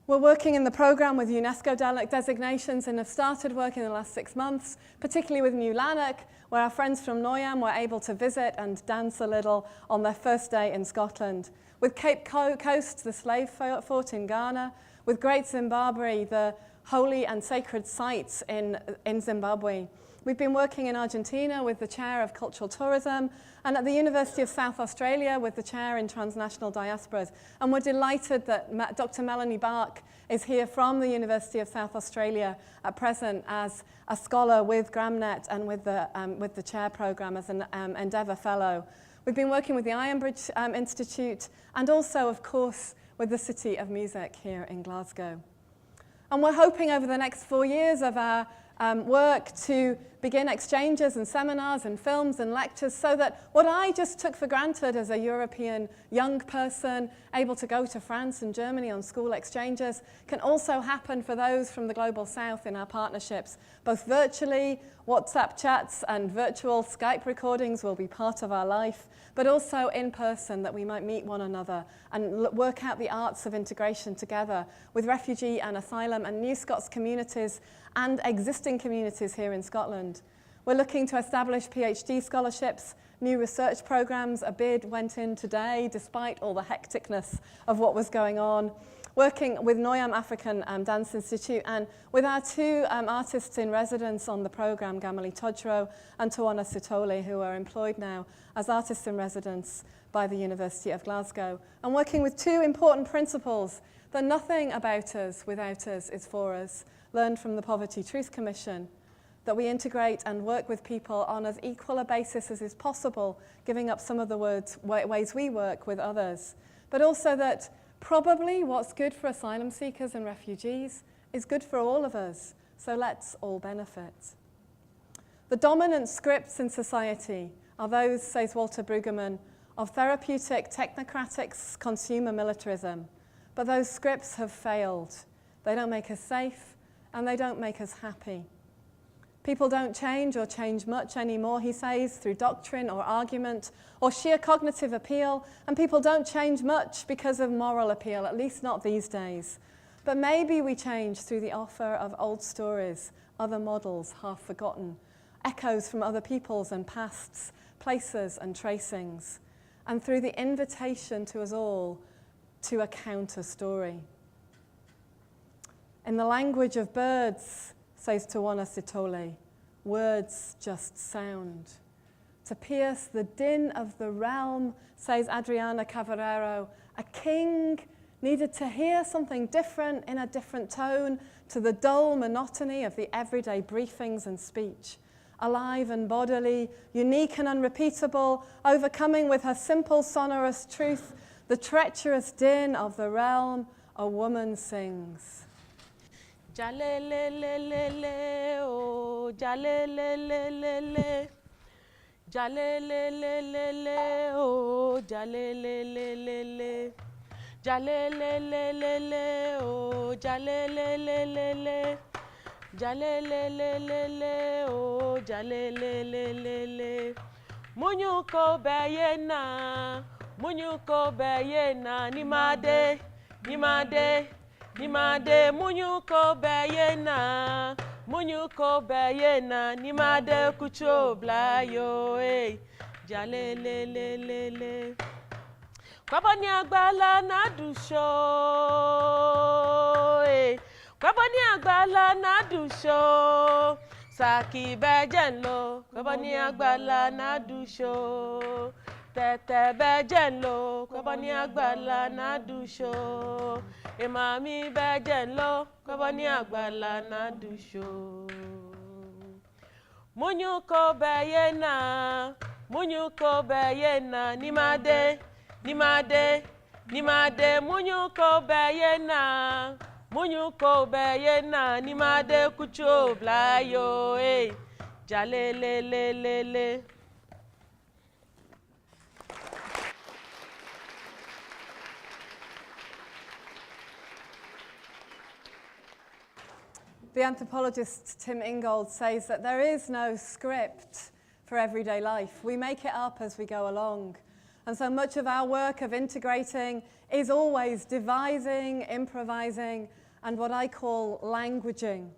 We're working in the programme with UNESCO designations and have started work in the last 6 months, particularly with New Lanark, where our friends from Noyam were able to visit and dance a little on their first day in Scotland. With Cape Coast, the slave fort in Ghana, with Great Zimbabwe, the holy and sacred sites in Zimbabwe. We've been working in Argentina with the Chair of Cultural Tourism and at the University of South Australia with the Chair in Transnational Diasporas. And we're delighted that Dr. Melanie Bark is here from the University of South Australia at present as a scholar with GramNet and with the Chair Programme as an Endeavour Fellow. We've been working with the Ironbridge Institute and also, of course, with the City of Music here in Glasgow. And we're hoping over the next 4 years of our work to begin exchanges and seminars and films and lectures so that what I just took for granted as a European young person able to go to France and Germany on school exchanges can also happen for those from the global south in our partnerships. Both virtually, WhatsApp chats and virtual Skype recordings will be part of our life, but also in person, that we might meet one another and work out the arts of integration together with refugee and asylum and New Scots communities and existing communities here in Scotland. We're looking to establish PhD scholarships, new research programs. A bid went in today despite all the hecticness of what was going on. Working with Noyam African Dance Institute and with our two artists in residence on the programme, Gameli Tordzro and Tawona Sithole, who are employed now as artists in residence by the University of Glasgow. And working with two important principles: that nothing about us without us is for us, learned from the Poverty Truth Commission, that we integrate and work with people on as equal a basis as is possible, giving up some of the ways we work with others, but also that probably what's good for asylum seekers and refugees is good for all of us, so let's all benefit. The dominant scripts in society are those, says Walter Brueggemann, of therapeutic, technocratic consumer militarism, but those scripts have failed. They don't make us safe, and they don't make us happy. People don't change or change much anymore, he says, through doctrine or argument or sheer cognitive appeal, and people don't change much because of moral appeal, at least not these days. But maybe we change through the offer of old stories, other models half forgotten, echoes from other peoples and pasts, places and tracings, and through the invitation to us all to a counter story. In the language of birds, says Tawona Sithole, words just sound. To pierce the din of the realm, says Adriana Cavarero, a king needed to hear something different in a different tone to the dull monotony of the everyday briefings and speech. Alive and bodily, unique and unrepeatable, overcoming with her simple sonorous truth the treacherous din of the realm, a woman sings. Jalelelelele, oh, jalelelelele. Jalelelelele, oh, jalelelelele. Jalelelelele, oh, jalelelelele. Jalelelelele, oh, jalelelelele. Munyuko bayena, munyuko bayena, nimade, nimade. Nimade munyuko bayena, munyuko bayena, nimade kucho blayo, eh, jalelelelele. Kwabani agbala na dusho, eh, kwabani agbala na dusho, saki bejenlo, kwabani agbala na dusho. Tete bejenlo, kwabani agbala na dusho. Emami bejenlo, kwabani agbala na dusho. Munyuko bayena, munyuko bayena, nimade, nimade, nimade, munyuko bayena, munyuko bayena, nimade kucho blayo, eh, jalelelelele. The anthropologist Tim Ingold says that there is no script for everyday life. We make it up as we go along. And so much of our work of integrating is always devising, improvising, and what I call languaging.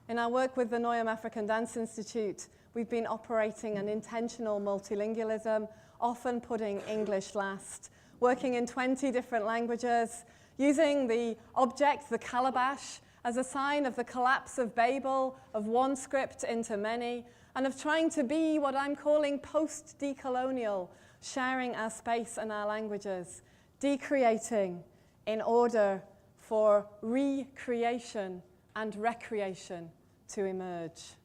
In our work with the Noyam African Dance Institute, we've been operating an intentional multilingualism, often putting English last, working in 20 different languages, using the object, the calabash, as a sign of the collapse of Babel, of one script into many, and of trying to be what I'm calling post-decolonial, sharing our space and our languages, decreating in order for recreation and recreation to emerge.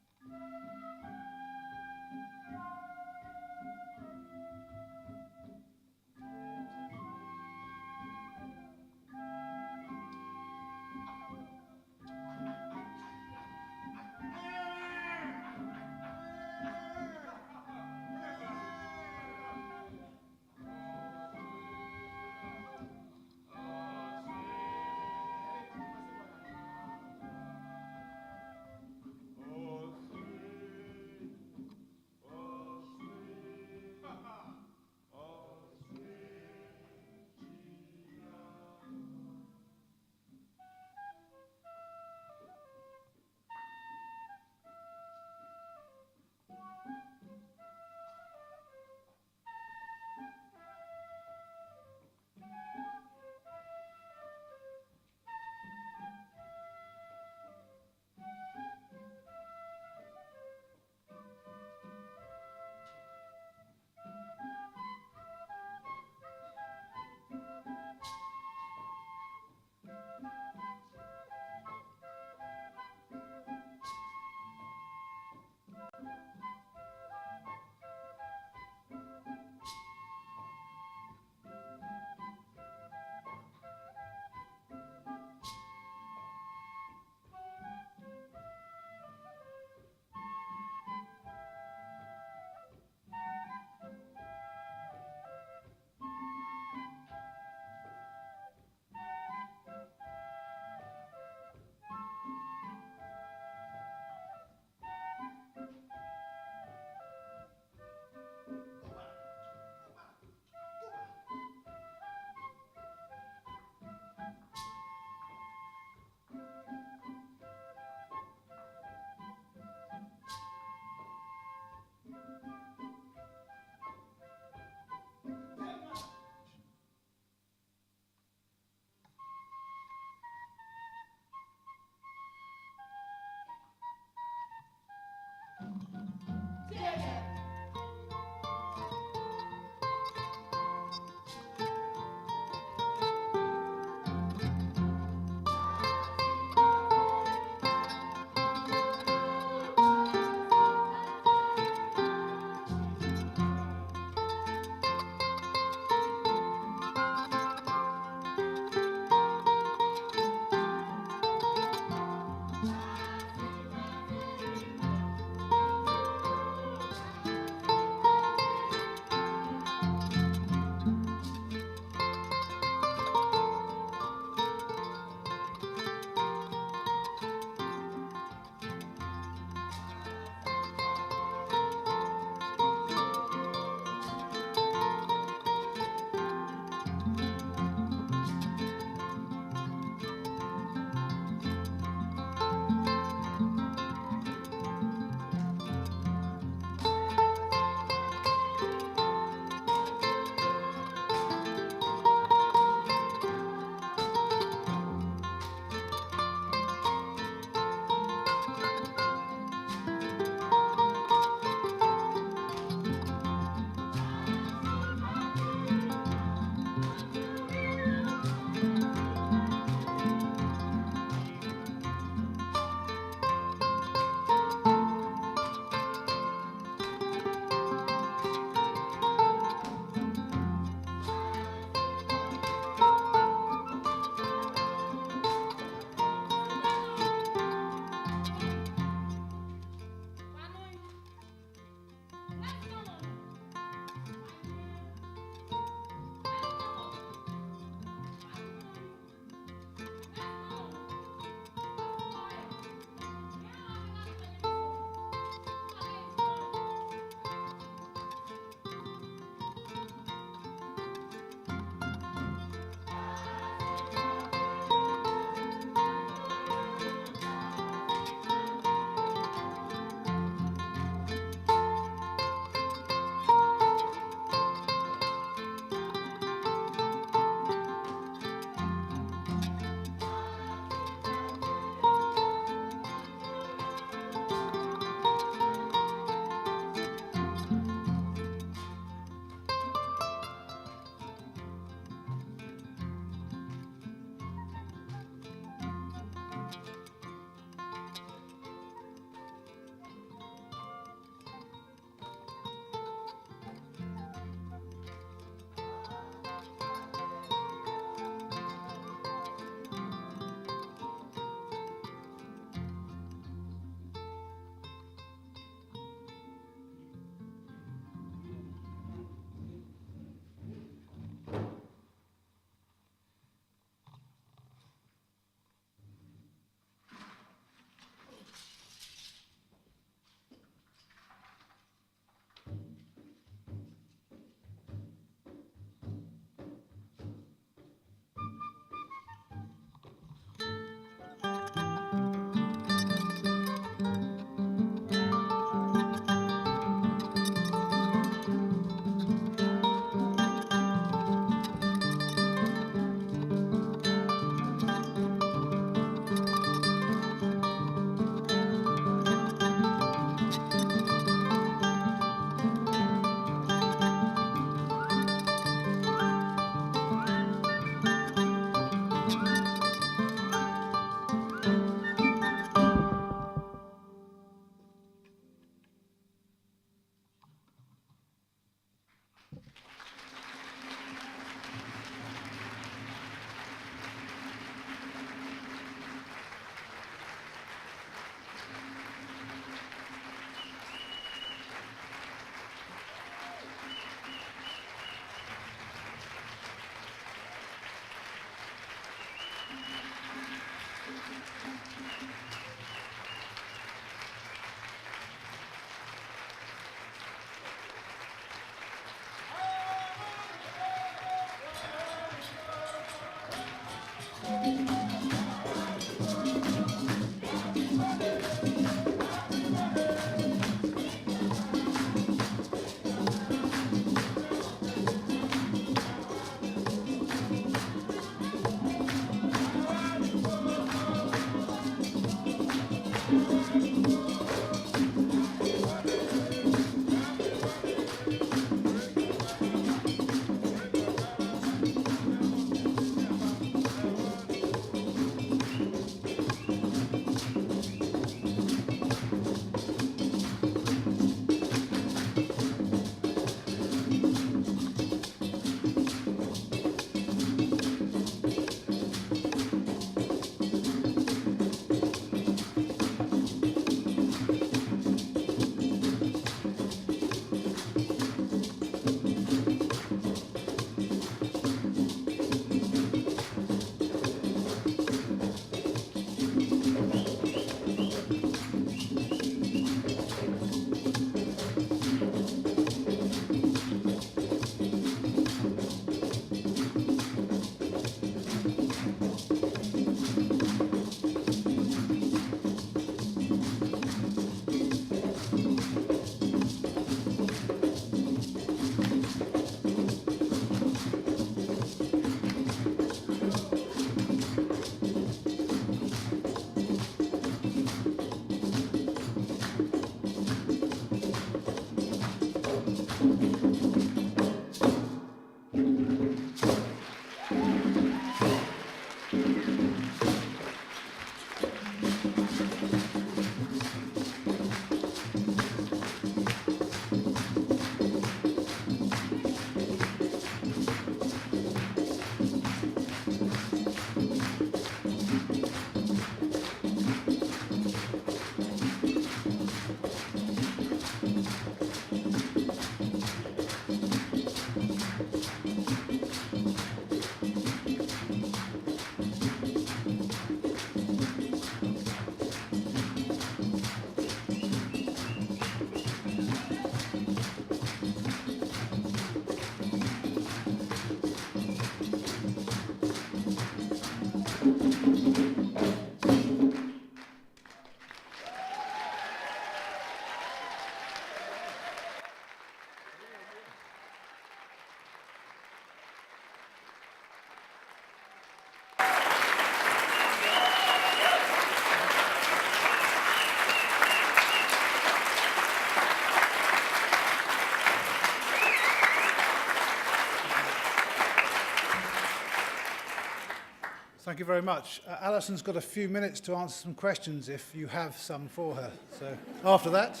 you very much. Alison's got a few minutes to answer some questions if you have some for her. So after that,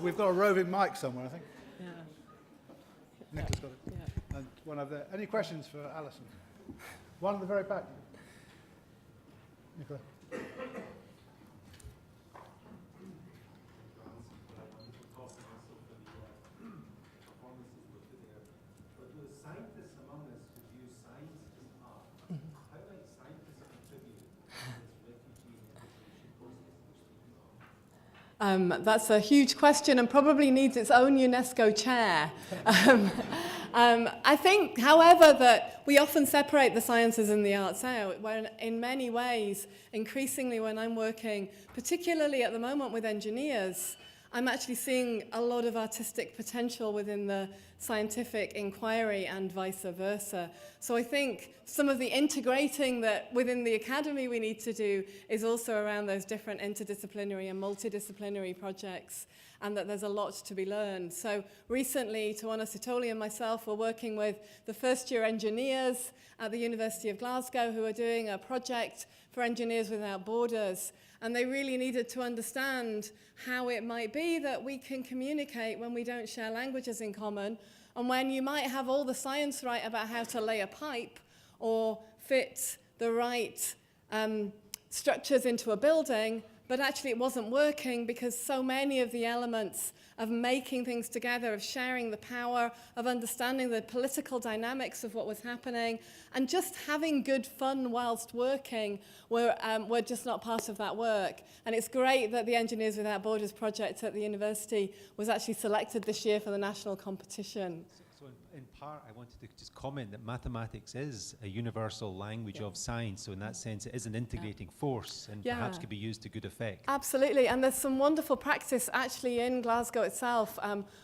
we've got a roving mic somewhere, I think. Yeah. Nicola's got it. Yeah. And one over there. Any questions for Alison? One at the very back. Nicola. That's a huge question and probably needs its own UNESCO chair. I think, however, that we often separate the sciences and the arts out, when in many ways, increasingly when I'm working, particularly at the moment with engineers, I'm actually seeing a lot of artistic potential within the scientific inquiry and vice versa. So I think some of the integrating that within the academy we need to do is also around those different interdisciplinary and multidisciplinary projects, and that there's a lot to be learned. So recently, Tawona, Sithole and myself were working with the first-year engineers at the University of Glasgow who are doing a project for Engineers Without Borders. And they really needed to understand how it might be that we can communicate when we don't share languages in common, and when you might have all the science right about how to lay a pipe or fit the right structures into a building, but actually it wasn't working because so many of the elements of making things together, of sharing the power, of understanding the political dynamics of what was happening, and just having good fun whilst working were just not part of that work. And it's great that the Engineers Without Borders project at the university was actually selected this year for the national competition. So in part, I wanted to just comment that mathematics is a universal language of science. So in that sense, it is an integrating force and perhaps could be used to good effect. Absolutely, and there's some wonderful practice actually in Glasgow itself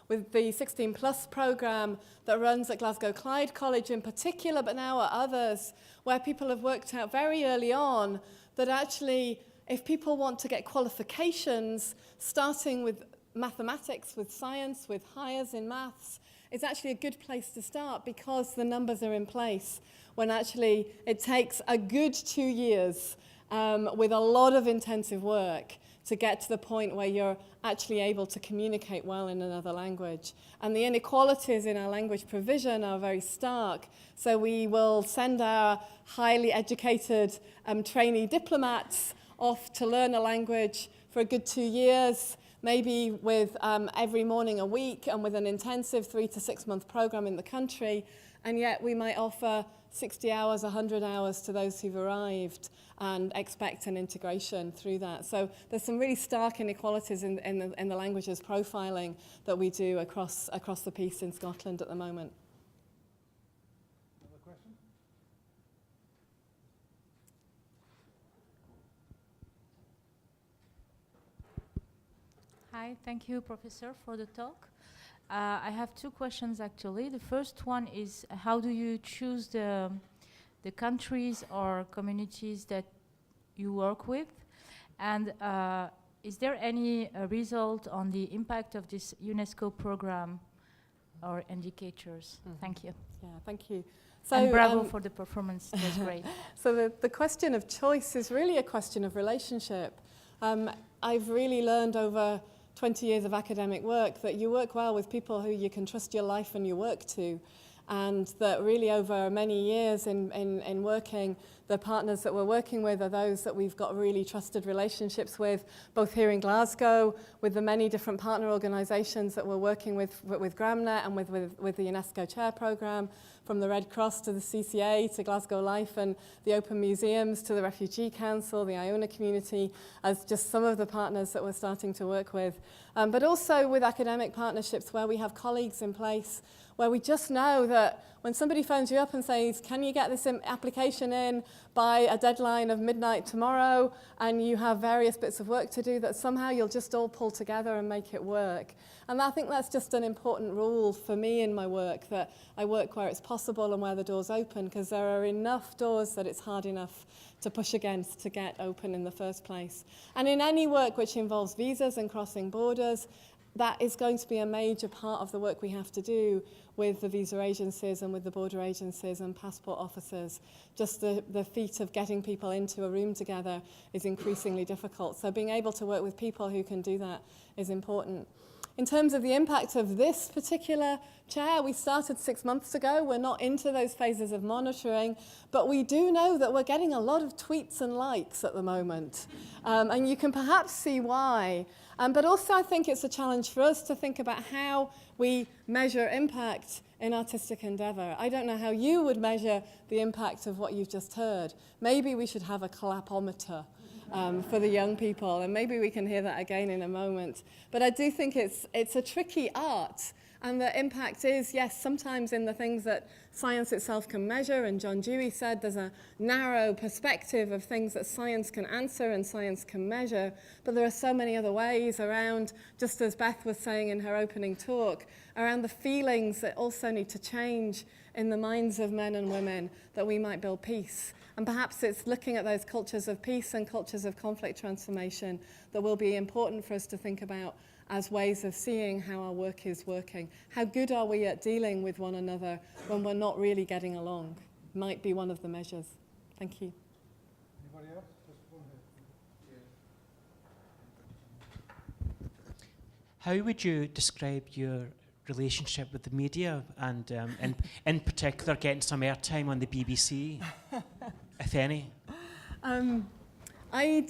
with the 16 Plus programme that runs at Glasgow Clyde College in particular, but now at others, where people have worked out very early on that actually if people want to get qualifications, starting with mathematics, with science, with hires in maths, it's actually a good place to start because the numbers are in place, when actually it takes a good 2 years with a lot of intensive work to get to the point where you're actually able to communicate well in another language. And the inequalities in our language provision are very stark. So we will send our highly educated trainee diplomats off to learn a language for a good 2 years, maybe with every morning a week and with an intensive 3 to 6 month program in the country, and yet we might offer 60 hours, 100 hours to those who've arrived and expect an integration through that. So there's some really stark inequalities in the languages profiling that we do across the piece in Scotland at the moment. Another question? Hi, thank you, Professor, for the talk. I have two questions, actually. The first one is, how do you choose the countries or communities that you work with? And is there any result on the impact of this UNESCO program or indicators? Thank you. Yeah, thank you. So, and bravo for the performance, it was great. So the question of choice is really a question of relationship. I've really learned over 20 years of academic work that you work well with people who you can trust your life and your work to, and that really over many years in working, the partners that we're working with are those that we've got really trusted relationships with, both here in Glasgow, with the many different partner organisations that we're working with GramNet and with the UNESCO Chair programme, from the Red Cross to the CCA to Glasgow Life and the Open Museums to the Refugee Council, the Iona community, as just some of the partners that we're starting to work with. But also with academic partnerships where we have colleagues in place where we just know that when somebody phones you up and says, can you get this application in by a deadline of midnight tomorrow, and you have various bits of work to do, that somehow you'll just all pull together and make it work. And I think that's just an important rule for me in my work, that I work where it's possible and where the doors open, because there are enough doors that it's hard enough to push against to get open in the first place. And in any work which involves visas and crossing borders, that is going to be a major part of the work we have to do with the visa agencies and with the border agencies and passport officers. Just the feat of getting people into a room together is increasingly difficult. So being able to work with people who can do that is important. In terms of the impact of this particular chair, we started 6 months ago. We're not into those phases of monitoring, but we do know that we're getting a lot of tweets and likes at the moment. And you can perhaps see why. But also I think it's a challenge for us to think about how we measure impact in artistic endeavour. I don't know how you would measure the impact of what you've just heard. Maybe we should have a clapometer for the young people, and maybe we can hear that again in a moment. But I do think it's a tricky art, and the impact is, yes, sometimes in the things that science itself can measure, and John Dewey said there's a narrow perspective of things that science can answer and science can measure, but there are so many other ways around, just as Beth was saying in her opening talk, around the feelings that also need to change in the minds of men and women that we might build peace. And perhaps it's looking at those cultures of peace and cultures of conflict transformation that will be important for us to think about as ways of seeing how our work is working. How good are we at dealing with one another when we're not really getting along? Might be one of the measures. Thank you. Anybody else? Just one here. How would you describe your relationship with the media and in particular getting some airtime on the BBC, if any? I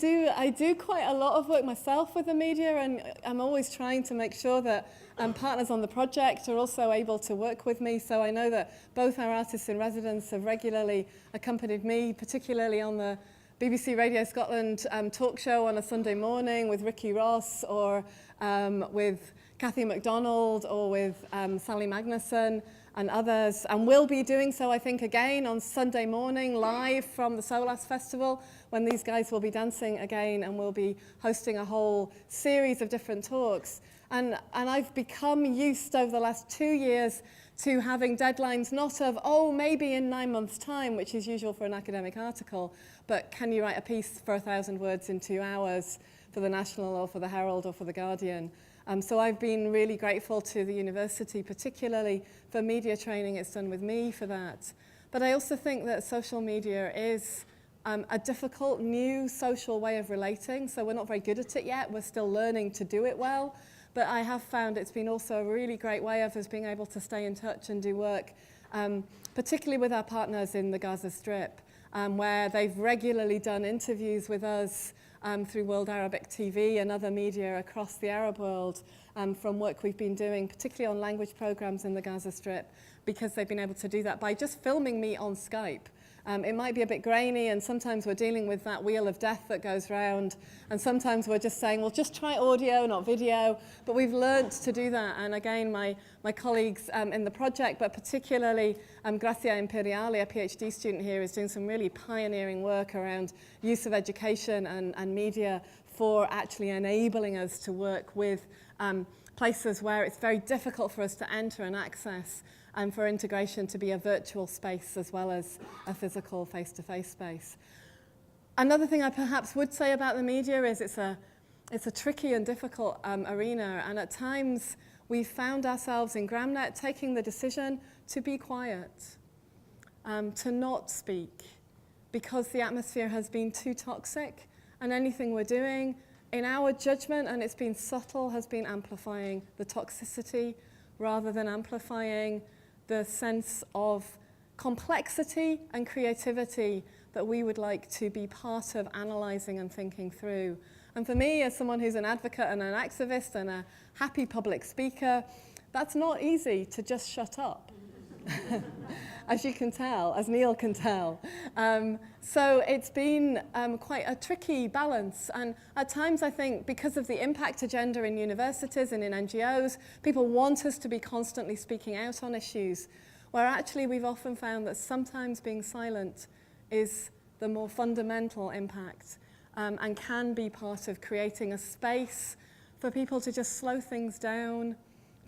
do quite a lot of work myself with the media, and I'm always trying to make sure that partners on the project are also able to work with me. So I know that both our artists in residence have regularly accompanied me, particularly on the BBC Radio Scotland talk show on a Sunday morning with Ricky Ross, or with Cathy MacDonald, or with Sally Magnuson and others, and we'll be doing so, I think, again on Sunday morning live from the Solas Festival, when these guys will be dancing again, and we'll be hosting a whole series of different talks. And I've become used over the last 2 years to having deadlines not of, oh, maybe in 9 months' time, which is usual for an academic article, but can you write a piece for 1,000 words in 2 hours for the National or for the Herald or for the Guardian? So I've been really grateful to the university, particularly for media training it's done with me for that. But I also think that social media is a difficult new social way of relating, so we're not very good at it yet. We're still learning to do it well. But I have found it's been also a really great way of us being able to stay in touch and do work, particularly with our partners in the Gaza Strip, where they've regularly done interviews with us through World Arabic TV and other media across the Arab world, from work we've been doing, particularly on language programs in the Gaza Strip, because they've been able to do that by just filming me on Skype. It might be a bit grainy, and sometimes we're dealing with that wheel of death that goes round, and sometimes we're just saying, well, just try audio, not video, but we've learnt to do that. And again, my colleagues in the project, but particularly Gracia Imperiale, a PhD student here, is doing some really pioneering work around use of education and media for actually enabling us to work with places where it's very difficult for us to enter and access, and for integration to be a virtual space as well as a physical face-to-face space. Another thing I perhaps would say about the media is it's a tricky and difficult arena, and at times we found ourselves in GramNet taking the decision to be quiet, to not speak, because the atmosphere has been too toxic, and anything we're doing, in our judgment, and it's been subtle, has been amplifying the toxicity rather than amplifying the sense of complexity and creativity that we would like to be part of analysing and thinking through. And for me, as someone who's an advocate and an activist and a happy public speaker, that's not easy to just shut up, as you can tell, as Neil can tell. So it's been quite a tricky balance. And at times, I think, because of the impact agenda in universities and in NGOs, people want us to be constantly speaking out on issues, where actually we've often found that sometimes being silent is the more fundamental impact, and can be part of creating a space for people to just slow things down,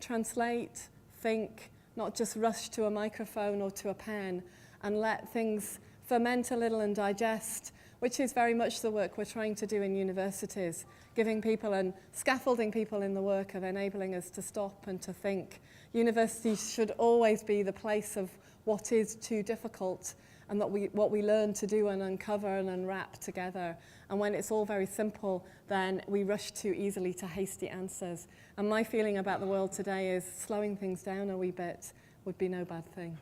translate, think, not just rush to a microphone or to a pen, and let things ferment a little and digest which is very much the work we're trying to do in universities, giving people and scaffolding people in the work of enabling us to stop and to think. Universities should always be the place of what is too difficult and what we learn to do and uncover and unwrap together. And when it's all very simple, then we rush too easily to hasty answers. And my feeling about the world today is slowing things down a wee bit would be no bad thing.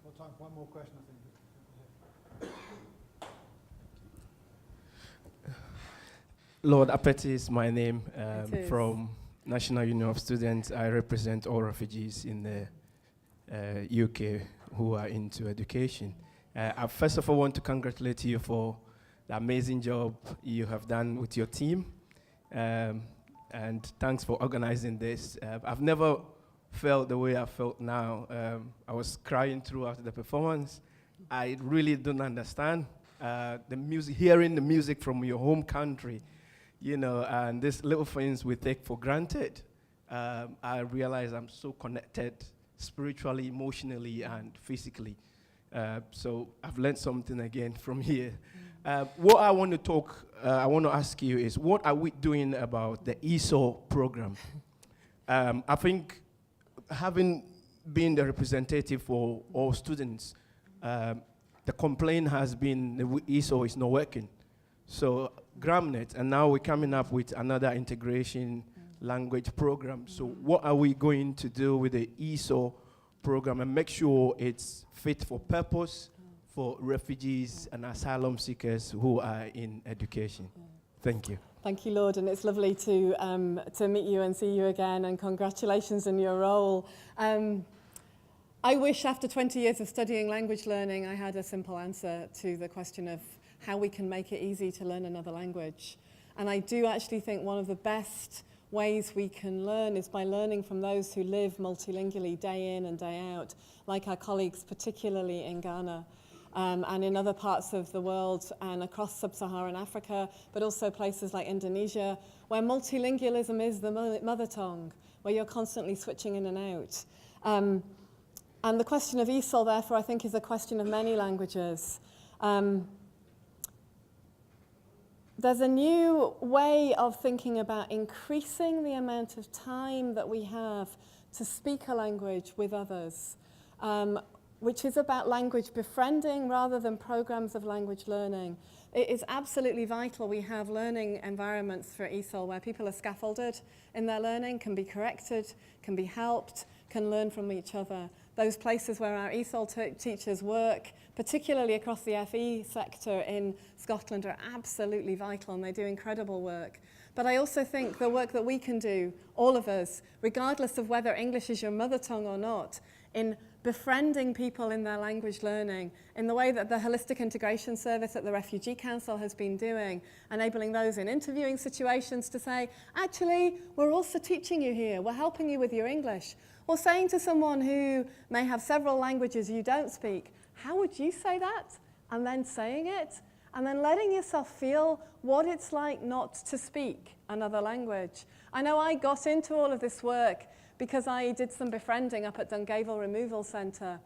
Well, time for one more question, I think. Lord Apeti is my name. It is. From National Union of Students, I represent all refugees in the UK who are into education. I first of all want to congratulate you for the amazing job you have done with your team. And thanks for organizing this. I've never felt the way I felt now. I was crying throughout the performance. I really don't understand the music, hearing the music from your home country, you know, and these little things we take for granted. I realize I'm so connected spiritually, emotionally, and physically. So I've learned something again from here. What I want to ask you is, what are we doing about the ESOL program? I think having been the representative for all students, the complaint has been the ESOL is not working. So GramNet, and now we're coming up with another integration language program. So what are we going to do with the ESOL program and make sure it's fit for purpose for refugees and asylum seekers who are in education? Thank you. Thank you, Lord, and it's lovely to meet you and see you again, and congratulations in your role. I wish after 20 years of studying language learning, I had a simple answer to the question of how we can make it easy to learn another language. And I do actually think one of the best ways we can learn is by learning from those who live multilingually day in and day out, like our colleagues, particularly in Ghana. And in other parts of the world and across sub-Saharan Africa, but also places like Indonesia, where multilingualism is the mother tongue, where you're constantly switching in and out. And the question of ESOL, therefore, I think is a question of many languages. There's a new way of thinking about increasing the amount of time that we have to speak a language with others, which is about language befriending rather than programs of language learning. It is absolutely vital we have learning environments for ESOL where people are scaffolded in their learning, can be corrected, can be helped, can learn from each other. Those places where our ESOL teachers work, particularly across the FE sector in Scotland, are absolutely vital, and they do incredible work. But I also think the work that we can do, all of us, regardless of whether English is your mother tongue or not, in befriending people in their language learning, in the way that the Holistic Integration Service at the Refugee Council has been doing, enabling those in interviewing situations to say, actually, we're also teaching you here, we're helping you with your English. Or saying to someone who may have several languages you don't speak, how would you say that? And then saying it, and then letting yourself feel what it's like not to speak another language. I know I got into all of this work because I did some befriending up at Dungavel Removal Centre.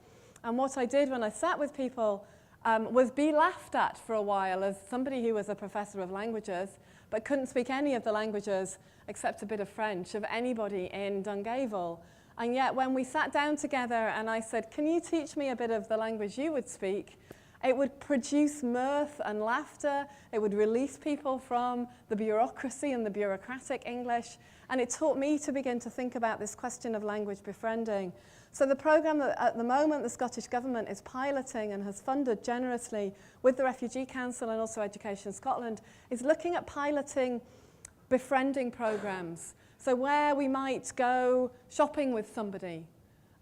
And what I did when I sat with people was be laughed at for a while as somebody who was a professor of languages, but couldn't speak any of the languages except a bit of French of anybody in Dungavel. And yet when we sat down together and I said, can you teach me a bit of the language you would speak? It would produce mirth and laughter. It would release people from the bureaucracy and the bureaucratic English. And it taught me to begin to think about this question of language befriending. So the programme that at the moment the Scottish Government is piloting and has funded generously with the Refugee Council and also Education Scotland is looking at piloting befriending programmes. So where we might go shopping with somebody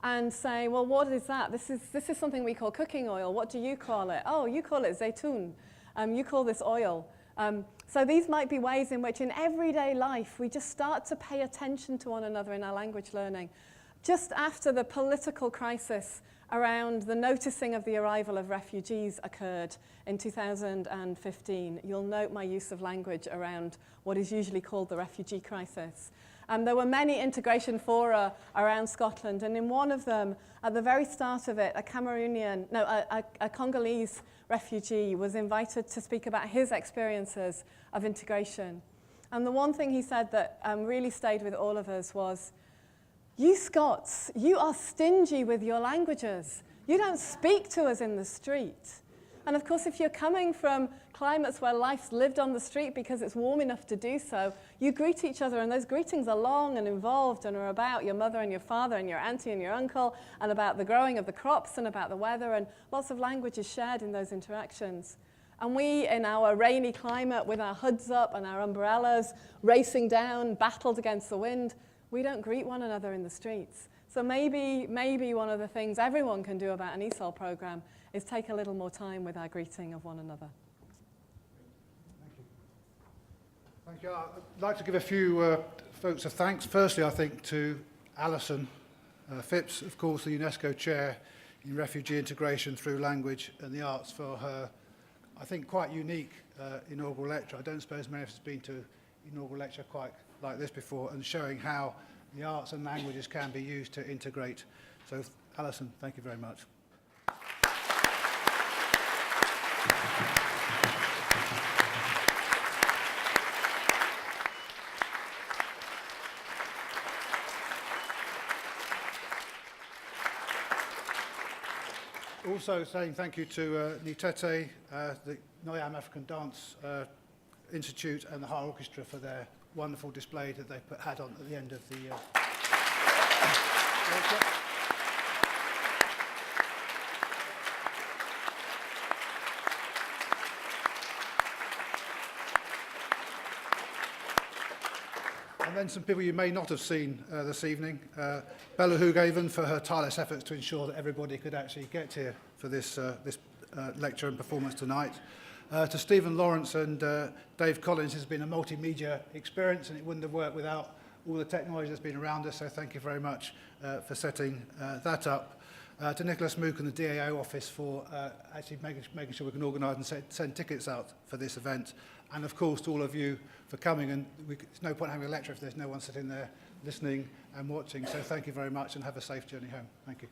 and say, well, what is that? This is something we call cooking oil. What do you call it? Oh, you call it zaytun. You call this oil. So these might be ways in which in everyday life we just start to pay attention to one another in our language learning. Just after the political crisis around the noticing of the arrival of refugees occurred in 2015, you'll note my use of language around what is usually called the refugee crisis. There were many integration fora around Scotland, and in one of them, at the very start of it, a Congolese refugee was invited to speak about his experiences of integration. And the one thing he said that really stayed with all of us was, "You Scots, you are stingy with your languages. You don't speak to us in the street." And of course, if you're coming from climates where life's lived on the street because it's warm enough to do so, you greet each other, and those greetings are long and involved and are about your mother and your father and your auntie and your uncle and about the growing of the crops and about the weather, and lots of language is shared in those interactions. And we, in our rainy climate, with our hoods up and our umbrellas, racing down, battled against the wind, we don't greet one another in the streets. So maybe one of the things everyone can do about an ESOL program is take a little more time with our greeting of one another. Thank you. I'd like to give a few votes of thanks. Firstly, I think, to Alison Phipps, of course, the UNESCO Chair in Refugee Integration through Language and the Arts, for her, I think, quite unique inaugural lecture. I don't suppose many of us have been to an inaugural lecture quite like this before, and showing how the arts and languages can be used to integrate. So, Alison, thank you very much. Also saying thank you to Nitete, the Noyam African Dance Institute and the High Orchestra for their wonderful display that they had on at the end of the workshop. And then some people you may not have seen this evening. Bella Hugaven for her tireless efforts to ensure that everybody could actually get here for this lecture and performance tonight. To Stephen Lawrence and Dave Collins, has been a multimedia experience, and it wouldn't have worked without all the technology that's been around us, so thank you very much for setting that up. To Nicholas Mook and the DAO office for actually making sure we can organise and send tickets out for this event. And of course to all of you for coming, and there's no point having a lecture if there's no one sitting there listening and watching, so thank you very much and have a safe journey home. Thank you.